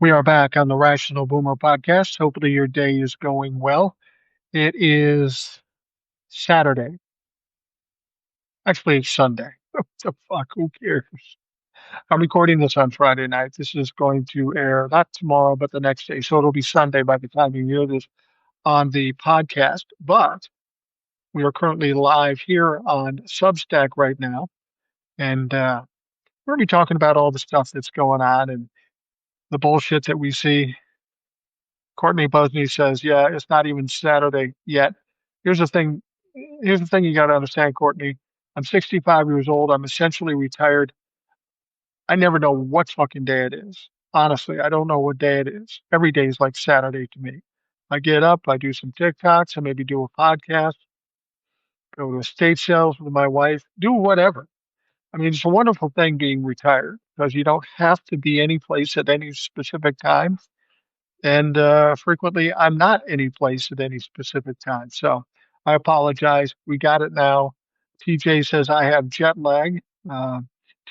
We are back on the Rational Boomer podcast. Hopefully, your day is going well. It is Saturday. Actually, it's Sunday. What the fuck? Who cares? I'm recording this on Friday night. This is going to air not tomorrow, but the next day. So it'll be Sunday by the time you hear this on the podcast. But we are currently live here on Substack right now. And we're going to be talking about all the stuff that's going on and the bullshit that we see. Courtney Busney says, "Yeah, it's not even Saturday yet." Here's the thing. Here's the thing you got to understand, Courtney. I'm 65 years old. I'm essentially retired. I never know what fucking day it is. Honestly, I don't know what day it is. Every day is like Saturday to me. I get up, I do some TikToks, I maybe do a podcast, go to estate sales with my wife, do whatever. I mean, it's a wonderful thing being retired because you don't have to be any place at any specific time. And frequently, I'm not any place at any specific time. So I apologize. We got it now. TJ says I have jet lag. Uh,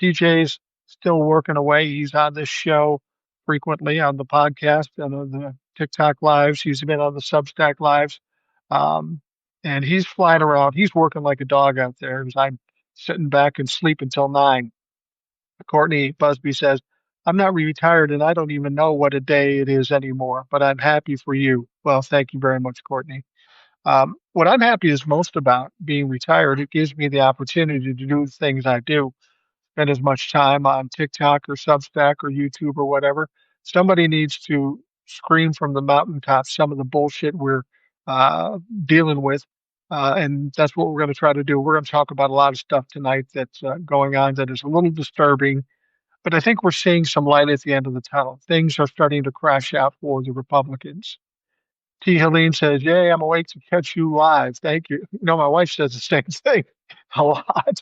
TJ's still working away. He's on this show frequently on the podcast and on the TikTok lives. He's been on the Substack lives. Um, and he's flying around. He's working like a dog out there as I'm sitting back and sleep until 9. Courtney Busby says, I'm not retired and I don't even know what a day it is anymore, but I'm happy for you. Well, thank you very much, Courtney. What I'm happy is most about being retired, it gives me the opportunity to do the things I do, spend as much time on TikTok or Substack or YouTube or whatever. Somebody needs to scream from the mountaintops some of the bullshit we're dealing with. And that's what we're going to try to do. We're going to talk about a lot of stuff tonight that's going on that is a little disturbing, but I think we're seeing some light at the end of the tunnel. Things are starting to crash out for the Republicans. T. Helene says, "Yay, I'm awake to catch you live. Thank you." You know, my wife says the same thing a lot.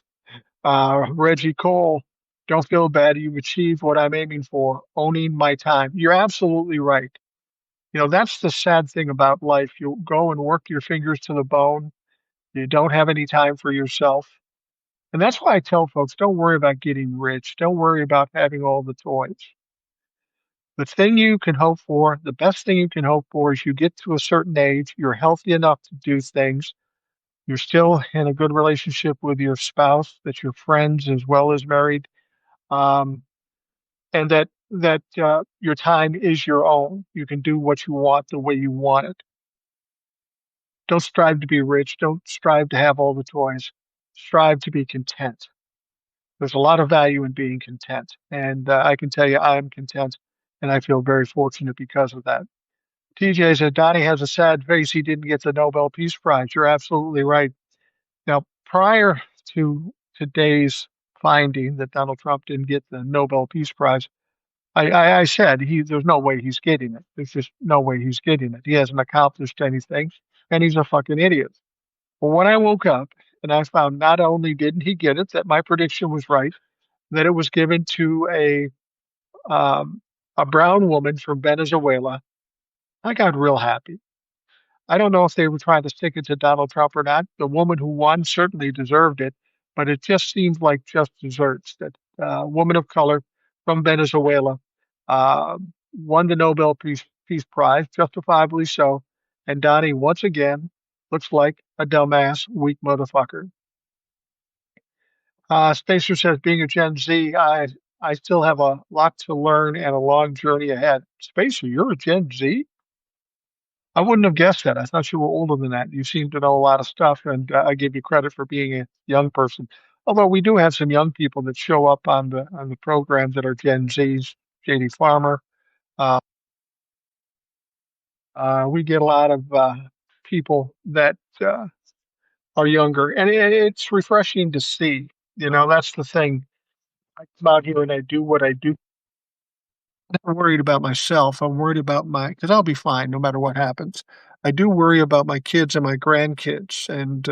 Reggie Cole, don't feel bad. You've achieved what I'm aiming for, owning my time. You're absolutely right. You know, that's the sad thing about life. You go and work your fingers to the bone. You don't have any time for yourself. And that's why I tell folks, don't worry about getting rich. Don't worry about having all the toys. The thing you can hope for, the best thing you can hope for is you get to a certain age, you're healthy enough to do things, you're still in a good relationship with your spouse, that you're friends as well as married, um, and that your time is your own. You can do what you want the way you want it. Don't strive to be rich. Don't strive to have all the toys. Strive to be content. There's a lot of value in being content, and I can tell you I am content, and I feel very fortunate because of that. TJ said Donnie has a sad face. He didn't get the Nobel Peace Prize. You're absolutely right. Now, prior to today's finding that Donald Trump didn't get the Nobel Peace Prize, I said there's no way he's getting it. There's just no way he's getting it. He hasn't accomplished anything, and he's a fucking idiot. But when I woke up and I found not only didn't he get it, that my prediction was right, that it was given to um, a brown woman from Venezuela, I got real happy. I don't know if they were trying to stick it to Donald Trump or not. The woman who won certainly deserved it, but it just seemed like just desserts that a woman of color from Venezuela uh, won the Nobel Peace Prize, justifiably so. And Donnie, once again, looks like a dumbass, weak motherfucker. Spacer says, being a Gen Z, I still have a lot to learn and a long journey ahead. Spacer, you're a Gen Z? I wouldn't have guessed that. I thought you were older than that. You seem to know a lot of stuff, and I give you credit for being a young person. Although we do have some young people that show up on the programs that are Gen Zs. JD Farmer. Uh, we get a lot of people that are younger, and it's refreshing to see. You know, that's the thing. I come out here and I do what I do. I'm not worried about myself. I'm worried about because I'll be fine no matter what happens. I do worry about my kids and my grandkids, and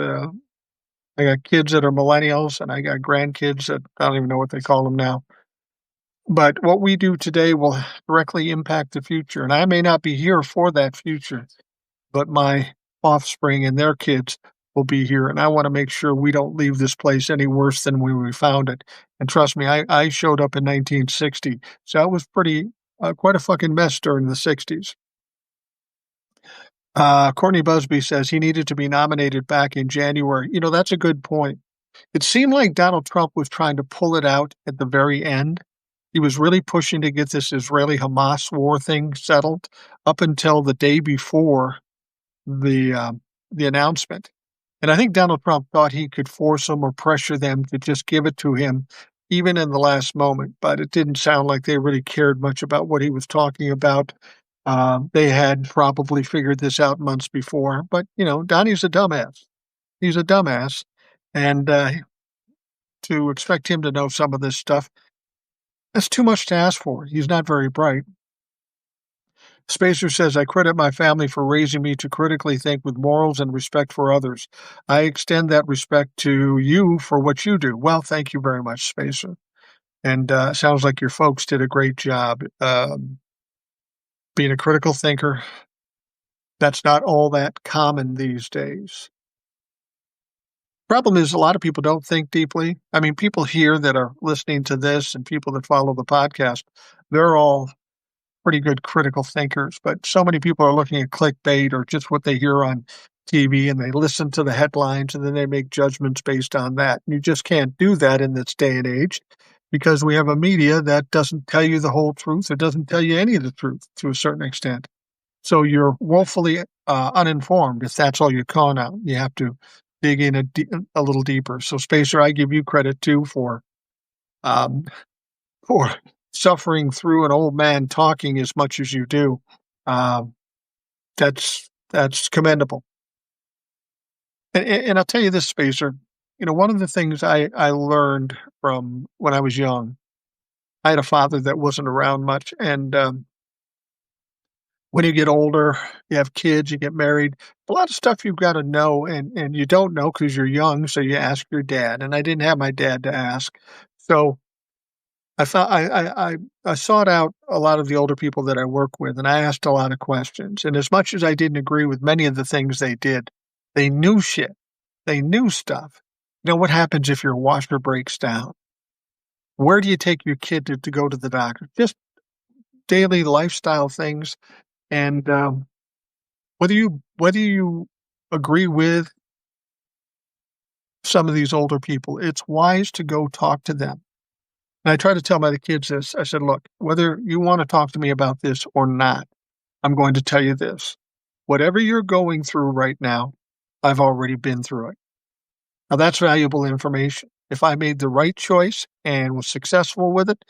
I got kids that are millennials, and I got grandkids that I don't even know what they call them now. But what we do today will directly impact the future, and I may not be here for that future, but my offspring and their kids will be here, and I want to make sure we don't leave this place any worse than when we found it. And trust me, I showed up in 1960, so it was pretty. quite a fucking mess during the 60s. Courtney Busby says he needed to be nominated back in January. That's a good point. It seemed like Donald Trump was trying to pull it out at the very end. He was really pushing to get this Israeli-Hamas war thing settled up until the day before the announcement. And I think Donald Trump thought he could force them or pressure them to just give it to him, even in the last moment. But it didn't sound like they really cared much about what he was talking about. They had probably figured this out months before. But, Donnie's a dumbass. He's a dumbass. And to expect him to know some of this stuff, that's too much to ask for. He's not very bright. Spacer says, I credit my family for raising me to critically think with morals and respect for others. I extend that respect to you for what you do. Well, thank you very much, Spacer. And sounds like your folks did a great job being a critical thinker. That's not all that common these days. Problem is, a lot of people don't think deeply. I mean, people here that are listening to this and people that follow the podcast, they're all pretty good critical thinkers, but so many people are looking at clickbait or just what they hear on TV, and they listen to the headlines and then they make judgments based on that. You just can't do that in this day and age because we have a media that doesn't tell you the whole truth. It doesn't tell you any of the truth to a certain extent. So you're woefully uninformed if that's all you're calling out. You have to dig in a little deeper. So Spacer, I give you credit too for suffering through an old man talking as much as you do. That's commendable. And I'll tell you this, Spacer, one of the things I learned from when I was young, I had a father that wasn't around much. And when you get older, you have kids, you get married, a lot of stuff you've got to know and you don't know because you're young. So you ask your dad, and I didn't have my dad to ask. So I thought I sought out a lot of the older people that I work with, and I asked a lot of questions. And as much as I didn't agree with many of the things they did, they knew shit. They knew stuff. What happens if your washer breaks down? Where do you take your kid to go to the doctor? Just daily lifestyle things. And whether you agree with some of these older people, it's wise to go talk to them. And I try to tell my kids this. I said, look, whether you want to talk to me about this or not, I'm going to tell you this. Whatever you're going through right now, I've already been through it. Now, that's valuable information. If I made the right choice and was successful with it,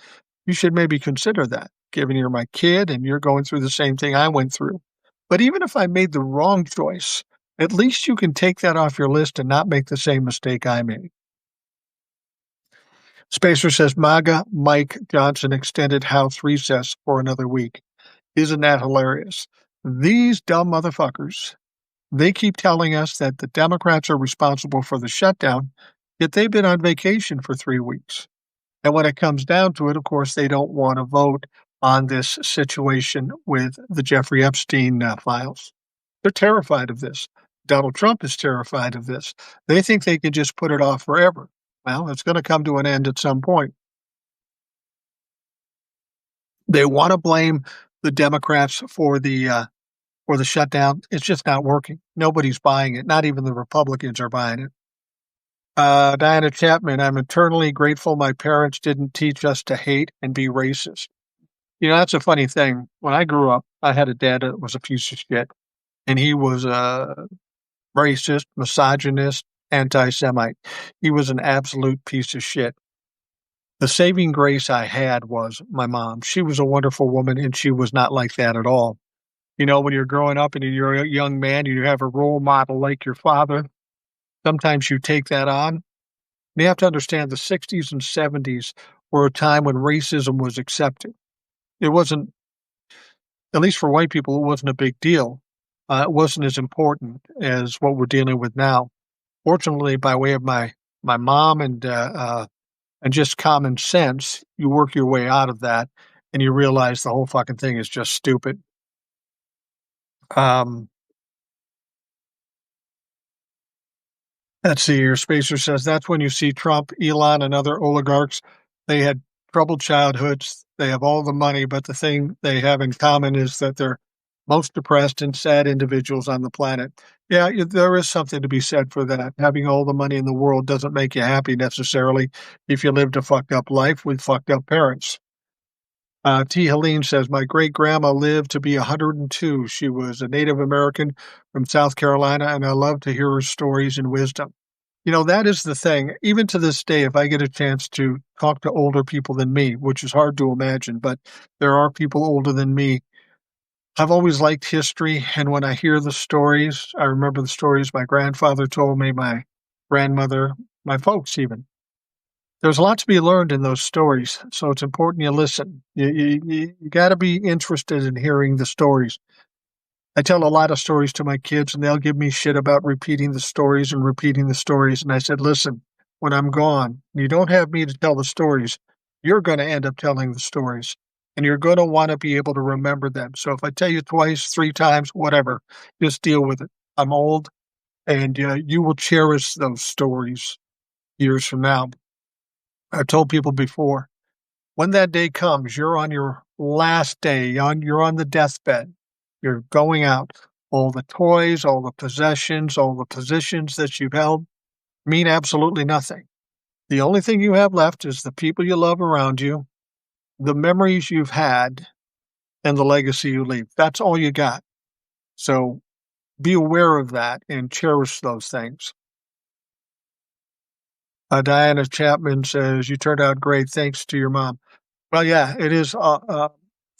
you should maybe consider that, given you're my kid and you're going through the same thing I went through. But even if I made the wrong choice, at least you can take that off your list and not make the same mistake I made. Spacer says, MAGA Mike Johnson extended House recess for another week. Isn't that hilarious? These dumb motherfuckers, they keep telling us that the Democrats are responsible for the shutdown, yet they've been on vacation for 3 weeks. And when it comes down to it, of course, they don't want to vote on this situation with the Jeffrey Epstein files. They're terrified of this. Donald Trump is terrified of this. They think they can just put it off forever. Well, it's going to come to an end at some point. They want to blame the Democrats for the shutdown. It's just not working. Nobody's buying it. Not even the Republicans are buying it. Diana Chapman, I'm eternally grateful my parents didn't teach us to hate and be racist. That's a funny thing. When I grew up, I had a dad that was a piece of shit, and he was a racist, misogynist, anti-Semite. He was an absolute piece of shit. The saving grace I had was my mom. She was a wonderful woman, and she was not like that at all. When you're growing up and you're a young man, you have a role model like your father. Sometimes you take that on. You have to understand the 60s and 70s were a time when racism was accepted. It wasn't, at least for white people, it wasn't a big deal. It wasn't as important as what we're dealing with now. Fortunately, by way of my mom and just common sense, you work your way out of that, and you realize the whole fucking thing is just stupid. Let's see here. Spacer says that's when you see Trump, Elon, and other oligarchs. They had troubled childhoods. They have all the money, but the thing they have in common is that they're most depressed and sad individuals on the planet. Yeah, there is something to be said for that. Having all the money in the world doesn't make you happy necessarily if you lived a fucked up life with fucked up parents. T. Helene says, my great grandma lived to be 102. She was a Native American from South Carolina, and I love to hear her stories and wisdom. That is the thing. Even to this day, if I get a chance to talk to older people than me, which is hard to imagine, but there are people older than me, I've always liked history. And when I hear the stories, I remember the stories my grandfather told me, my grandmother, my folks even. There's a lot to be learned in those stories, so it's important you listen. You got to be interested in hearing the stories. I tell a lot of stories to my kids, and they'll give me shit about repeating the stories and repeating the stories. And I said, listen, when I'm gone, you don't have me to tell the stories. You're going to end up telling the stories, and you're going to want to be able to remember them. So if I tell you twice, three times, whatever, just deal with it. I'm old, and you will cherish those stories years from now. I've told people before, when that day comes, you're on your last day, you're on the deathbed, you're going out. All the toys, all the possessions, all the positions that you've held mean absolutely nothing. The only thing you have left is the people you love around you, the memories you've had, and the legacy you leave. That's all you got. So be aware of that and cherish those things. Diana Chapman says, you turned out great. Thanks to your mom. Well, yeah, it is.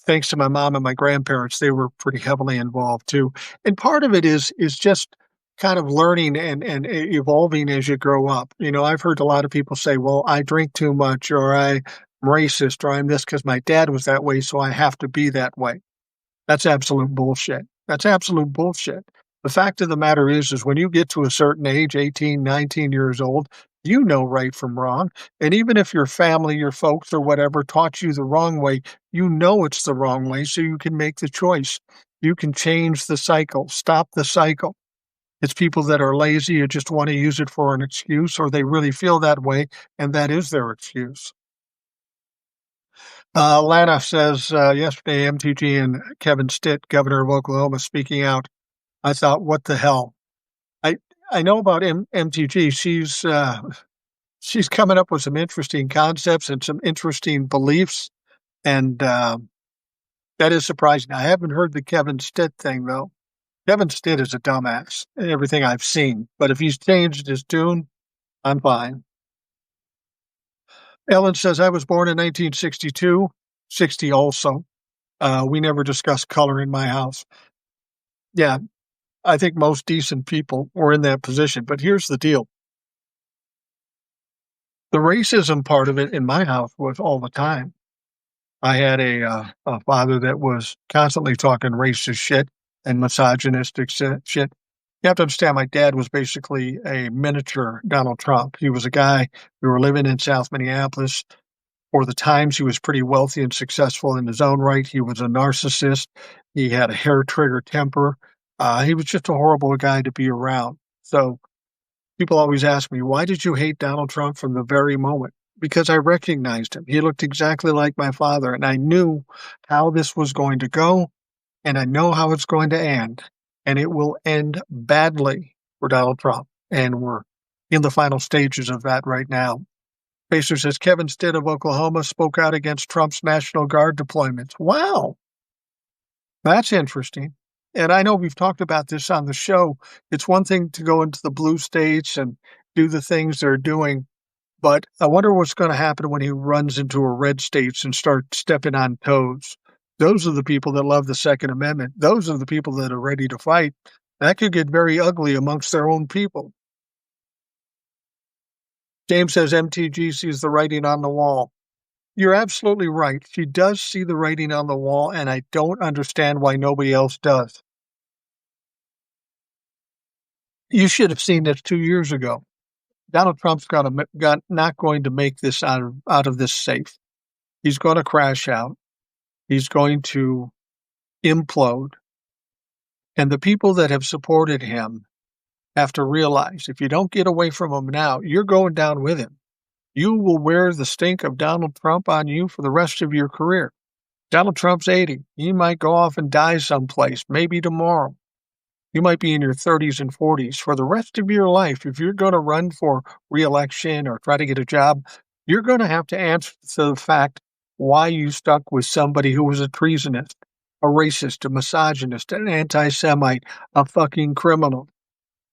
Thanks to my mom and my grandparents, they were pretty heavily involved too. And part of it is just kind of learning and evolving as you grow up. I've heard a lot of people say, "Well, I drink too much, or I'm racist, or I'm this because my dad was that way, so I have to be that way." That's absolute bullshit. That's absolute bullshit. The fact of the matter is when you get to a certain age, 18, 19 years old, you know right from wrong. And even if your family, your folks, or whatever taught you the wrong way, you know it's the wrong way, so you can make the choice. You can change the cycle, stop the cycle. It's people that are lazy or just want to use it for an excuse, or they really feel that way, and that is their excuse. Lana says, yesterday, MTG and Kevin Stitt, governor of Oklahoma, speaking out. I thought, what the hell? I I know about MTG. She's coming up with some interesting concepts and some interesting beliefs, and that is surprising. I haven't heard the Kevin Stitt thing though. Kevin Stitt is a dumbass in everything I've seen, but if he's changed his tune, I'm fine. Ellen says, I was born in 1962, 60 also. We never discussed color in my house. Yeah, I think most decent people were in that position. But here's the deal. The racism part of it in my house was all the time. I had a father that was constantly talking racist shit and misogynistic shit. You have to understand, my dad was basically a miniature Donald Trump. He was a guy, we were living in South Minneapolis. For the times, he was pretty wealthy and successful in his own right. He was a narcissist. He had a hair trigger temper. He was just a horrible guy to be around. So people always ask me, why did you hate Donald Trump from the very moment? Because I recognized him. He looked exactly like my father, and I knew how this was going to go, and I know how it's going to end. And it will end badly for Donald Trump. And we're in the final stages of that right now. Pacer says Kevin Stitt of Oklahoma spoke out against Trump's National Guard deployments. Wow, that's interesting. And I know we've talked about this on the show. It's one thing to go into the blue states and do the things they're doing, but I wonder what's going to happen when he runs into a red states and starts stepping on toes. Those are the people that love the Second Amendment. Those are the people that are ready to fight. That could get very ugly amongst their own people. James says MTG sees the writing on the wall. You're absolutely right. She does see the writing on the wall, and I don't understand why nobody else does. You should have seen this 2 years ago. Donald Trump's not going to make this out of this safe. He's going to crash out. He's going to implode. And the people that have supported him have to realize if you don't get away from him now, you're going down with him. You will wear the stink of Donald Trump on you for the rest of your career. Donald Trump's 80. He might go off and die someplace, maybe tomorrow. You might be in your 30s and 40s. For the rest of your life, if you're going to run for reelection or try to get a job, you're going to have to answer to the fact why you stuck with somebody who was a treasonist, a racist, a misogynist, an anti-Semite, a fucking criminal.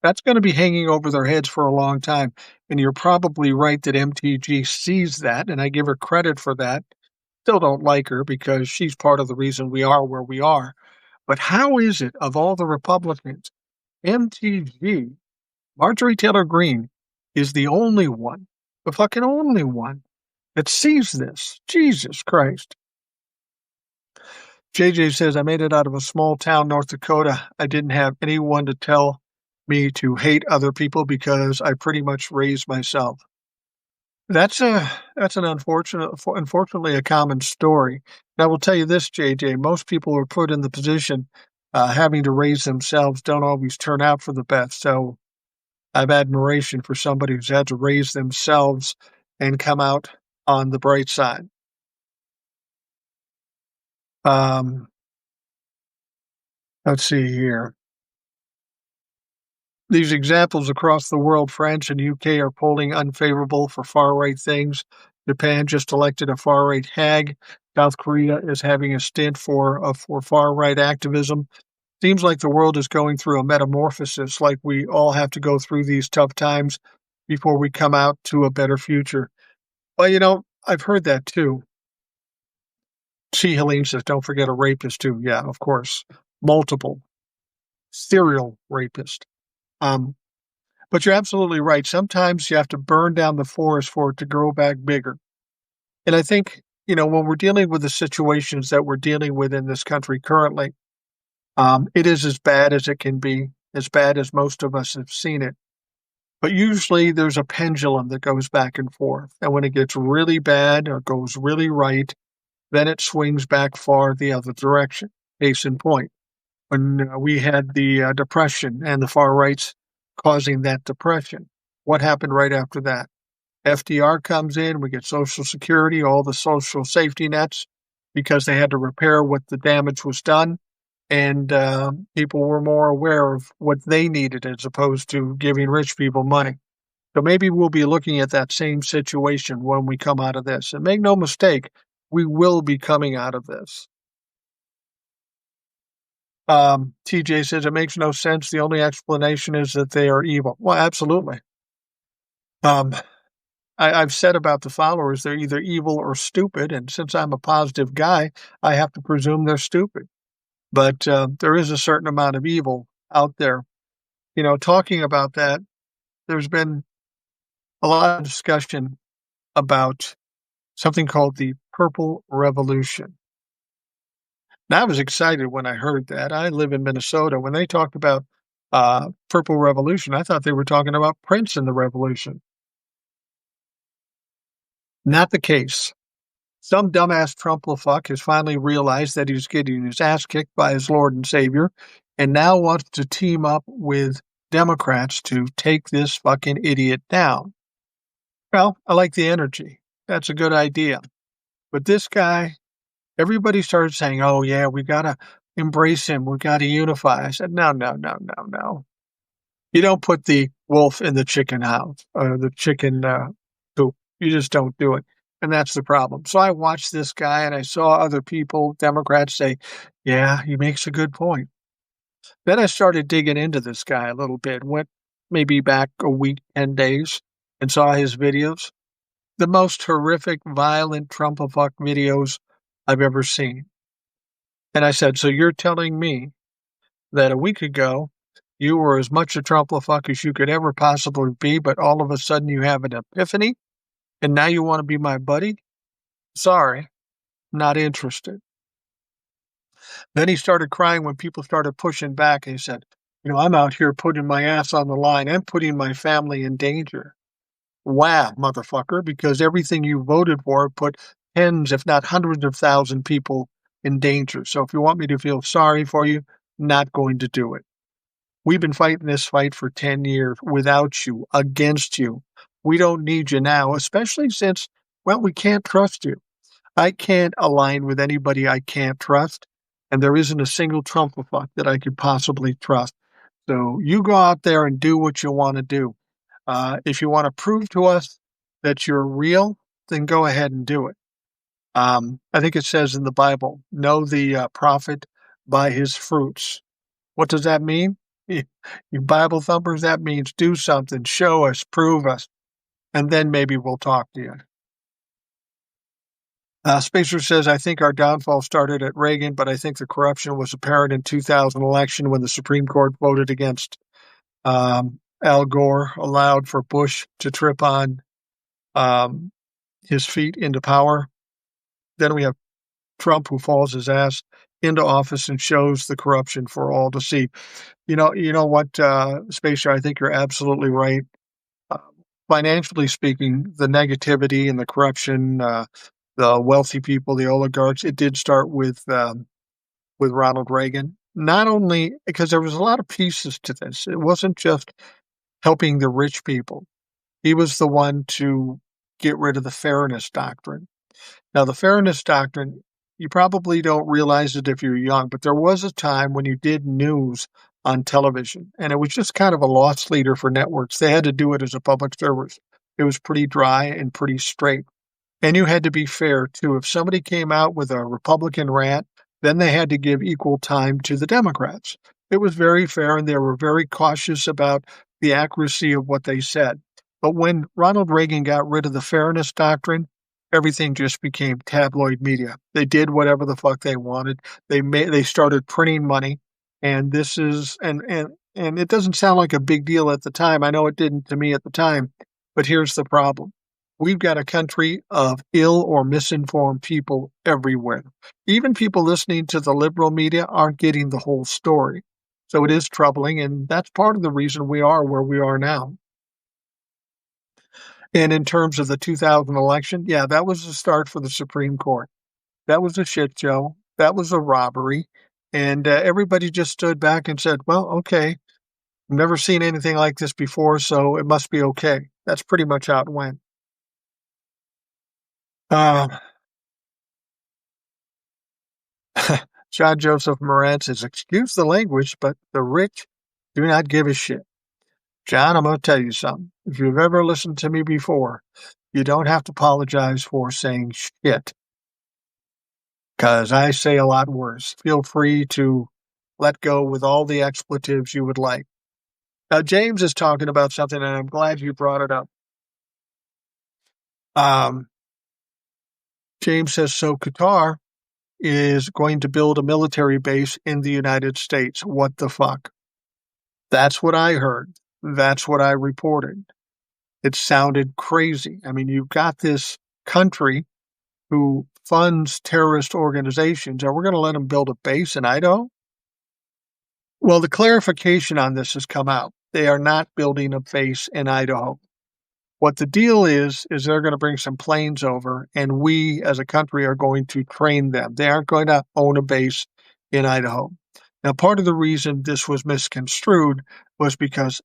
That's going to be hanging over their heads for a long time. And you're probably right that MTG sees that, and I give her credit for that. Still don't like her because she's part of the reason we are where we are. But how is it, of all the Republicans, MTG, Marjorie Taylor Greene, is the only one, the fucking only one, that sees this? Jesus Christ. JJ says, I made it out of a small town, North Dakota. I didn't have anyone to tell me to hate other people because I pretty much raised myself. That's unfortunately a common story. And I will tell you this, JJ, most people are put in the position having to raise themselves don't always turn out for the best. So I have admiration for somebody who's had to raise themselves and come out on the bright side. Let's see here. These examples across the world, France and UK are polling unfavorable for far-right things. Japan just elected a far-right hag. South Korea is having a stint for far-right activism. Seems like the world is going through a metamorphosis, like we all have to go through these tough times before we come out to a better future. Well, I've heard that too. C. Helene says, don't forget a rapist too. Yeah, of course. Multiple. Serial rapist. But you're absolutely right. Sometimes you have to burn down the forest for it to grow back bigger. And I think, when we're dealing with the situations that we're dealing with in this country currently, it is as bad as it can be, as bad as most of us have seen it. But usually there's a pendulum that goes back and forth. And when it gets really bad or goes really right, then it swings back far the other direction. Case in point, when we had the Depression and the far rights causing that depression, what happened right after that? FDR comes in, we get Social Security, all the social safety nets, because they had to repair what the damage was done. And people were more aware of what they needed as opposed to giving rich people money. So maybe we'll be looking at that same situation when we come out of this. And make no mistake, we will be coming out of this. TJ says it makes no sense. The only explanation is that they are evil. Well, absolutely. I've said about the followers, they're either evil or stupid. And since I'm a positive guy, I have to presume they're stupid. But there is a certain amount of evil out there. Talking about that, there's been a lot of discussion about something called the Purple Revolution. Now, I was excited when I heard that. I live in Minnesota. When they talked about Purple Revolution, I thought they were talking about Prince and the Revolution. Not the case. Some dumbass Trumplefuck has finally realized that he's getting his ass kicked by his Lord and Savior and now wants to team up with Democrats to take this fucking idiot down. Well, I like the energy. That's a good idea. But this guy, everybody started saying, oh, yeah, we got to embrace him. We got to unify. I said, no. You don't put the wolf in the chicken house, or the chicken coop. You just don't do it. And that's the problem. So I watched this guy and I saw other people, Democrats, say, yeah, he makes a good point. Then I started digging into this guy a little bit, went maybe back a week, 10 days, and saw his videos. The most horrific, violent Trumpafuck videos I've ever seen. And I said, so you're telling me that a week ago you were as much a Trumpafuck as you could ever possibly be, but all of a sudden you have an epiphany? And now you want to be my buddy? Sorry, not interested. Then he started crying when people started pushing back. And he said, I'm out here putting my ass on the line. I'm putting my family in danger. Wow, motherfucker, because everything you voted for put tens, if not hundreds of thousands people in danger. So if you want me to feel sorry for you, not going to do it. We've been fighting this fight for 10 years without you, against you. We don't need you now, especially since, well, we can't trust you. I can't align with anybody I can't trust, and there isn't a single Trumpafuck that I could possibly trust. So you go out there and do what you want to do. If you want to prove to us that you're real, then go ahead and do it. I think it says in the Bible, know the prophet by his fruits. What does that mean? You Bible thumpers, that means do something, show us, prove us, and then maybe we'll talk to you. Spacer says, I think our downfall started at Reagan, but I think the corruption was apparent in 2000 election when the Supreme Court voted against Al Gore, allowed for Bush to trip on his feet into power. Then we have Trump, who falls his ass into office and shows the corruption for all to see. You know what, Spacer, I think you're absolutely right. Financially speaking, the negativity and the corruption, the wealthy people, the oligarchs, it did start with Ronald Reagan. Not only because there was a lot of pieces to this. It wasn't just helping the rich people. He was the one to get rid of the fairness doctrine. Now, the fairness doctrine, you probably don't realize it if you're young, but there was a time when you did news on television, and it was just kind of a loss leader for networks. They had to do it as a public service. It was pretty dry and pretty straight. And you had to be fair, too. If somebody came out with a Republican rant, then they had to give equal time to the Democrats. It was very fair, and they were very cautious about the accuracy of what they said. But when Ronald Reagan got rid of the fairness doctrine, everything just became tabloid media. They did whatever the fuck they wanted. They started printing money, and this is and it doesn't sound like a big deal at the time. I know it didn't to me at the time, but here's the problem. We've got a country of ill or misinformed people everywhere. Even people listening to the liberal media aren't getting the whole story. So it is troubling, and that's part of the reason we are where we are now. And in terms of the 2000 election, yeah, that was the start for the Supreme Court. That was a shit show. That was a robbery. And everybody just stood back and said, well, okay, I've never seen anything like this before, so it must be okay. That's pretty much how it went. John Joseph Moran says, excuse the language, but the rich do not give a shit. John, I'm going to tell you something. If you've ever listened to me before, you don't have to apologize for saying shit, because I say a lot worse. Feel free to let go with all the expletives you would like. Now, James is talking about something, and I'm glad you brought it up. James says, so Qatar is going to build a military base in the United States. What the fuck? That's what I heard. That's what I reported. It sounded crazy. I mean, you've got this country who funds terrorist organizations, and we're going to let them build a base in Idaho? Well, the clarification on this has come out. They are not building a base in Idaho. What the deal is they're going to bring some planes over, and we as a country are going to train them. They aren't going to own a base in Idaho. Now, part of the reason this was misconstrued was because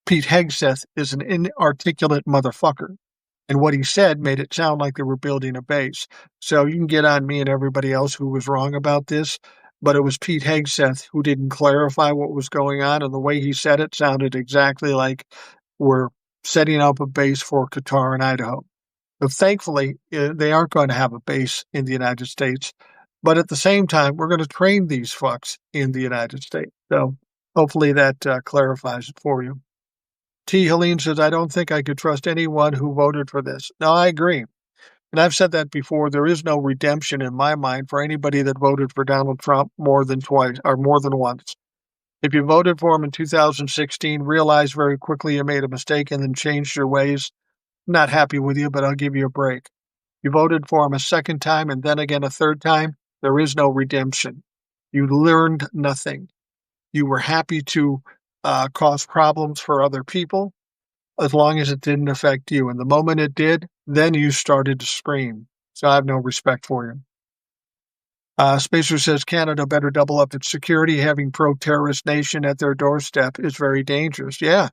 Pete Hegseth is an inarticulate motherfucker. And what he said made it sound like they were building a base. So you can get on me and everybody else who was wrong about this, but it was Pete Hegseth who didn't clarify what was going on, and the way he said it sounded exactly like we're setting up a base for Qatar and Idaho. But thankfully, they aren't going to have a base in the United States. But at the same time, we're going to train these fucks in the United States. So hopefully that clarifies it for you. T. Helene says, I don't think I could trust anyone who voted for this. No, I agree. And I've said that before. There is no redemption in my mind for anybody that voted for Donald Trump more than twice or more than once. If you voted for him in 2016, realize very quickly you made a mistake and then changed your ways. I'm not happy with you, but I'll give you a break. You voted for him a second time and then again a third time. There is no redemption. You learned nothing. You were happy to cause problems for other people as long as it didn't affect you. And the moment it did, then you started to scream. So I have no respect for you. Spacer says Canada better double up its security. Having pro-terrorist nation at their doorstep is very dangerous. Yeah,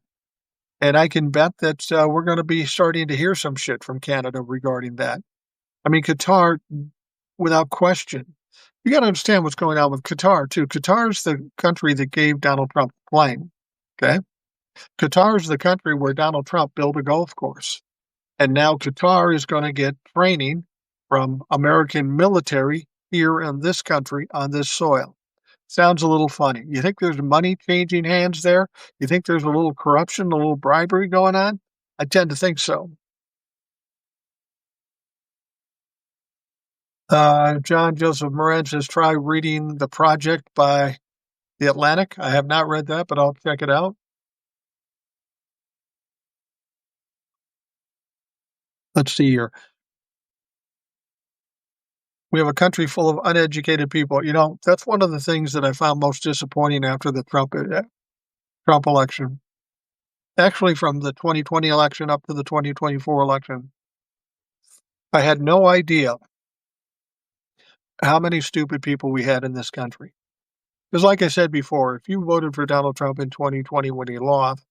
And I can bet that we're going to be starting to hear some shit from Canada regarding that. I mean, Qatar, without question. You got to understand what's going on with Qatar, too. Qatar is the country that gave Donald Trump the plane. Okay. Qatar is the country where Donald Trump built a golf course. And now Qatar is going to get training from American military here in this country on this soil. Sounds a little funny. You think there's money changing hands there? You think there's a little corruption, a little bribery going on? I tend to think so. John Joseph Moran says, try reading The Project by The Atlantic. I have not read that, but I'll check it out. Let's see here. We have a country full of uneducated people. You know, that's one of the things that I found most disappointing after the Trump election. Actually, from the 2020 election up to the 2024 election, I had no idea how many stupid people we had in this country. Because, like I said before, if you voted for Donald Trump in 2020 when he lost,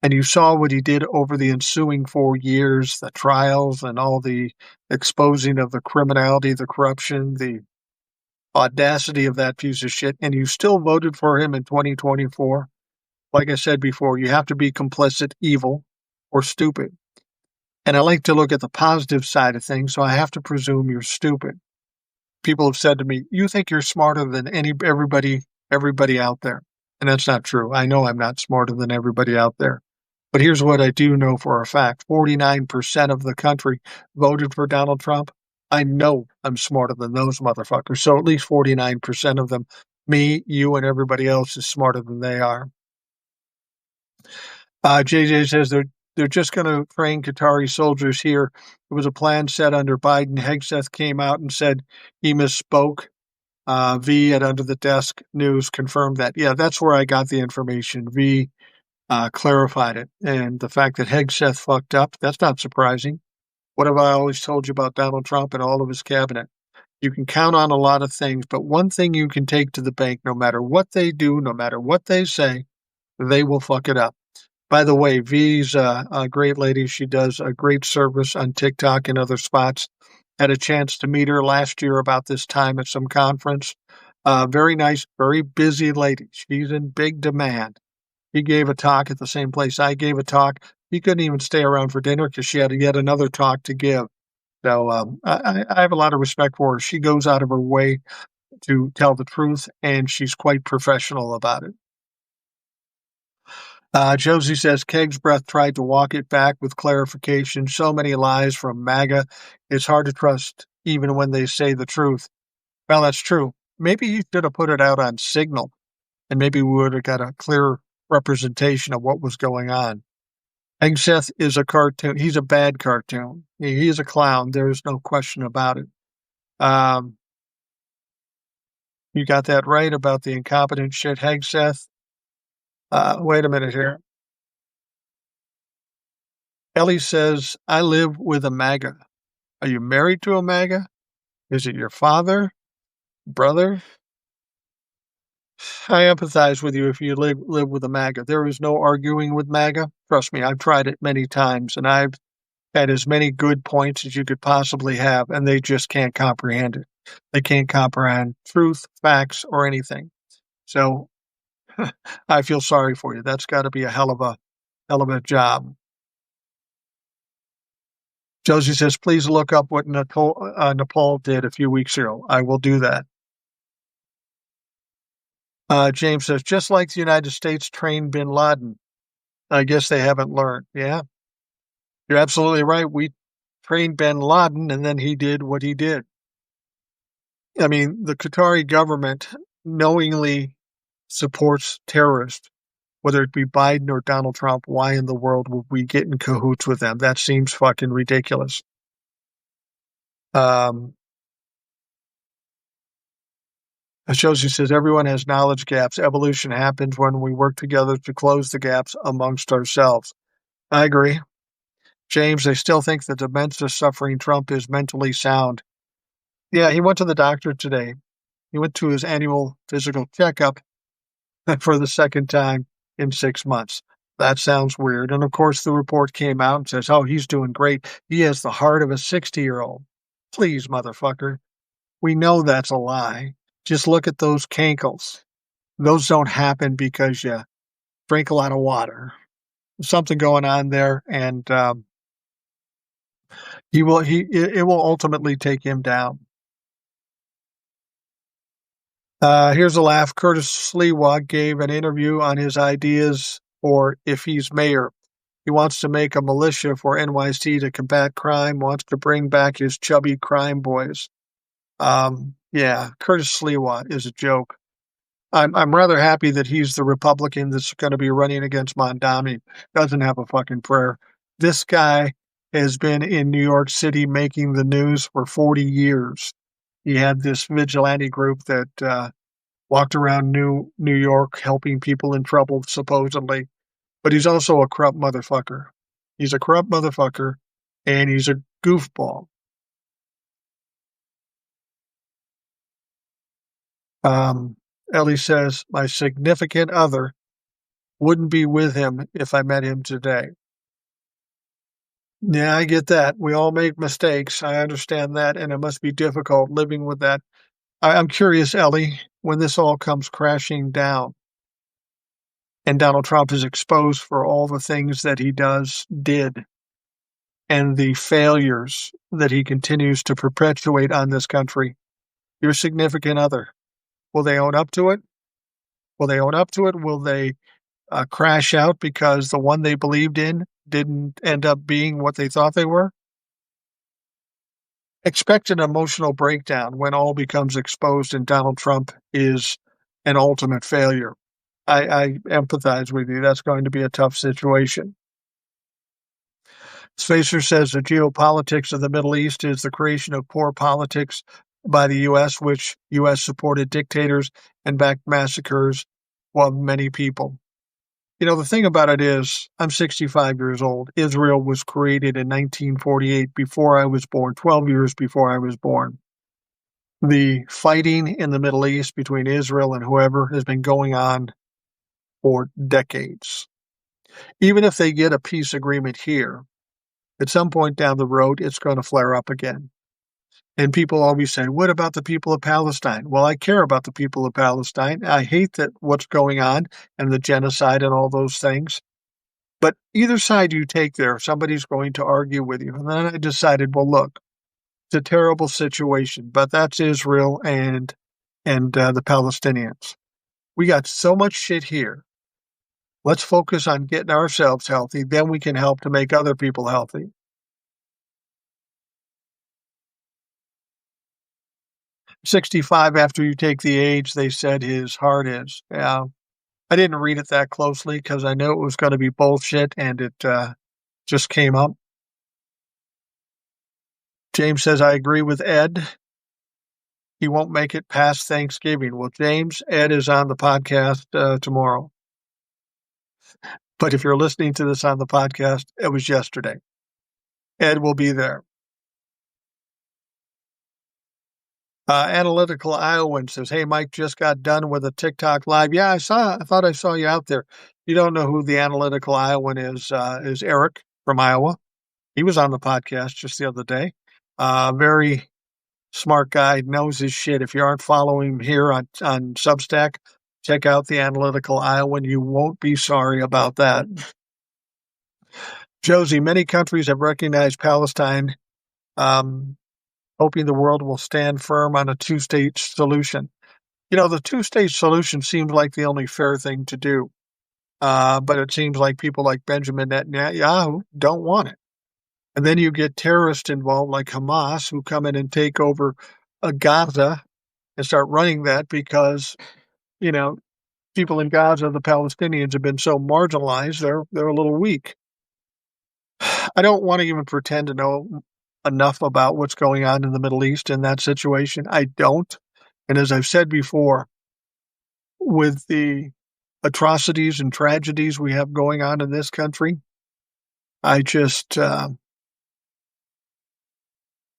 and you saw what he did over the ensuing 4 years, the trials and all the exposing of the criminality, the corruption, the audacity of that piece of shit, and you still voted for him in 2024, like I said before, you have to be complicit, evil, or stupid. And I like to look at the positive side of things, so I have to presume you're stupid. People have said to me, "You think you're smarter than everybody out there," and that's not true. I know I'm not smarter than everybody out there. But here's what I do know for a fact: 49% of the country voted for Donald Trump. I know I'm smarter than those motherfuckers. So at least 49% of them, me, you, and everybody else, is smarter than they are. JJ says they're just going to train Qatari soldiers here. It was a plan set under Biden. Hegseth came out and said he misspoke. V at Under the Desk News confirmed that. Yeah, that's where I got the information. V clarified it. And the fact that Hegseth fucked up, that's not surprising. What have I always told you about Donald Trump and all of his cabinet? You can count on a lot of things, but one thing you can take to the bank, no matter what they do, no matter what they say, they will fuck it up. By the way, V's a great lady. She does a great service on TikTok and other spots. Had a chance to meet her last year about this time at some conference. Very nice, very busy lady. She's in big demand. He gave a talk at the same place I gave a talk. He couldn't even stay around for dinner because she had yet another talk to give. So I have a lot of respect for her. She goes out of her way to tell the truth, and she's quite professional about it. Josie says Keg's breath tried to walk it back with clarification. So many lies from MAGA. It's hard to trust even when they say the truth. Well, that's true. Maybe he should have put it out on Signal, and maybe we would have got a clear representation of what was going on. Hegseth is a cartoon. He's a bad cartoon. He is a clown. There's no question about it. You got that right about the incompetent shit, Hegseth. Wait a minute here. Ellie says, I live with a MAGA. Are you married to a MAGA? Is it your father? Brother? I empathize with you if you live with a MAGA. There is no arguing with MAGA. Trust me, I've tried it many times, and I've had as many good points as you could possibly have, and they just can't comprehend it. They can't comprehend truth, facts, or anything. So I feel sorry for you. That's got to be a hell of a job. Josie says, please look up what Nepal did a few weeks ago. I will do that. James says, just like the United States trained bin Laden. I guess they haven't learned. Yeah, you're absolutely right. We trained bin Laden, and then he did what he did. I mean, the Qatari government knowingly supports terrorists, whether it be Biden or Donald Trump. Why in the world would we get in cahoots with them? That seems fucking ridiculous. Josie says, everyone has knowledge gaps. Evolution happens when we work together to close the gaps amongst ourselves. I agree. James, they still think the dementia-suffering Trump is mentally sound. Yeah, he went to the doctor today. He went to his annual physical checkup for the second time in 6 months. That sounds weird. And of course, the report came out and says, oh, he's doing great. He has the heart of a 60-year-old. Please, motherfucker. We know that's a lie. Just look at those cankles. Those don't happen because you drink a lot of water. There's something going on there, and it will ultimately take him down. Here's a laugh. Curtis Sliwa gave an interview on his ideas for if he's mayor. He wants to make a militia for NYC to combat crime, wants to bring back his chubby crime boys. Yeah, Curtis Sliwa is a joke. I'm rather happy that he's the Republican that's going to be running against Mondami. Doesn't have a fucking prayer. This guy has been in New York City making the news for 40 years. He had this vigilante group that walked around New York helping people in trouble, supposedly. But he's also a corrupt motherfucker. He's a corrupt motherfucker, and he's a goofball. Ellie says, my significant other wouldn't be with him if I met him today. Yeah, I get that. We all make mistakes. I understand that, and it must be difficult living with that. I'm curious, Ellie, when this all comes crashing down and Donald Trump is exposed for all the things that he did, and the failures that he continues to perpetuate on this country, your significant other, will they own up to it? Will they own up to it? Will they crash out because the one they believed in didn't end up being what they thought they were? Expect an emotional breakdown when all becomes exposed and Donald Trump is an ultimate failure. I empathize with you. That's going to be a tough situation. Spacer says the geopolitics of the Middle East is the creation of poor politics by the U.S., which U.S. supported dictators and backed massacres of many people. You know, the thing about it is, I'm 65 years old. Israel was created in 1948 before I was born, 12 years before I was born. The fighting in the Middle East between Israel and whoever has been going on for decades. Even if they get a peace agreement here, at some point down the road, it's going to flare up again. And people always say, what about the people of Palestine? Well, I care about the people of Palestine. I hate that what's going on and the genocide and all those things. But either side you take there, somebody's going to argue with you. And then I decided, well, look, it's a terrible situation, but that's Israel and the Palestinians. We got so much shit here. Let's focus on getting ourselves healthy. Then we can help to make other people healthy. 65 after you take the age, they said his heart is. Yeah. I didn't read it that closely because I knew it was going to be bullshit, and it just came up. James says, I agree with Ed. He won't make it past Thanksgiving. Well, James, Ed is on the podcast tomorrow. But if you're listening to this on the podcast, it was yesterday. Ed will be there. Analytical Iowan says, hey, Mike just got done with a TikTok live. Yeah, I thought I saw you out there. You don't know who the Analytical Iowan is Eric from Iowa. He was on the podcast just the other day. Very smart guy, knows his shit. If you aren't following him here on Substack, check out the Analytical Iowan. You won't be sorry about that. Josie, many countries have recognized Palestine, hoping the world will stand firm on a two-state solution. You know, the two-state solution seems like the only fair thing to do. But it seems like people like Benjamin Netanyahu don't want it. And then you get terrorists involved like Hamas who come in and take over Gaza and start running that because, you know, people in Gaza, the Palestinians, have been so marginalized, they're a little weak. I don't want to even pretend to know enough about what's going on in the Middle East in that situation. I don't. And as I've said before, with the atrocities and tragedies we have going on in this country, I just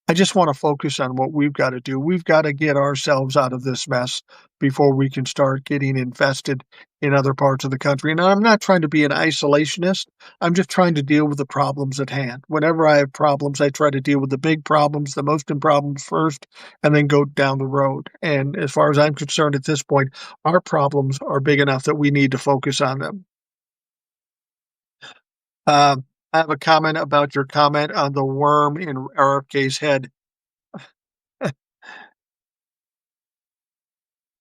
I just wanna focus on what we've gotta do. We've gotta get ourselves out of this mess before we can start getting invested in other parts of the country, and I'm not trying to be an isolationist, I'm just trying to deal with the problems at hand. Whenever I have problems, I try to deal with the big problems, the most important problems first, and then go down the road, and as far as I'm concerned at this point, our problems are big enough that we need to focus on them. I have a comment about your comment on the worm in RFK's head.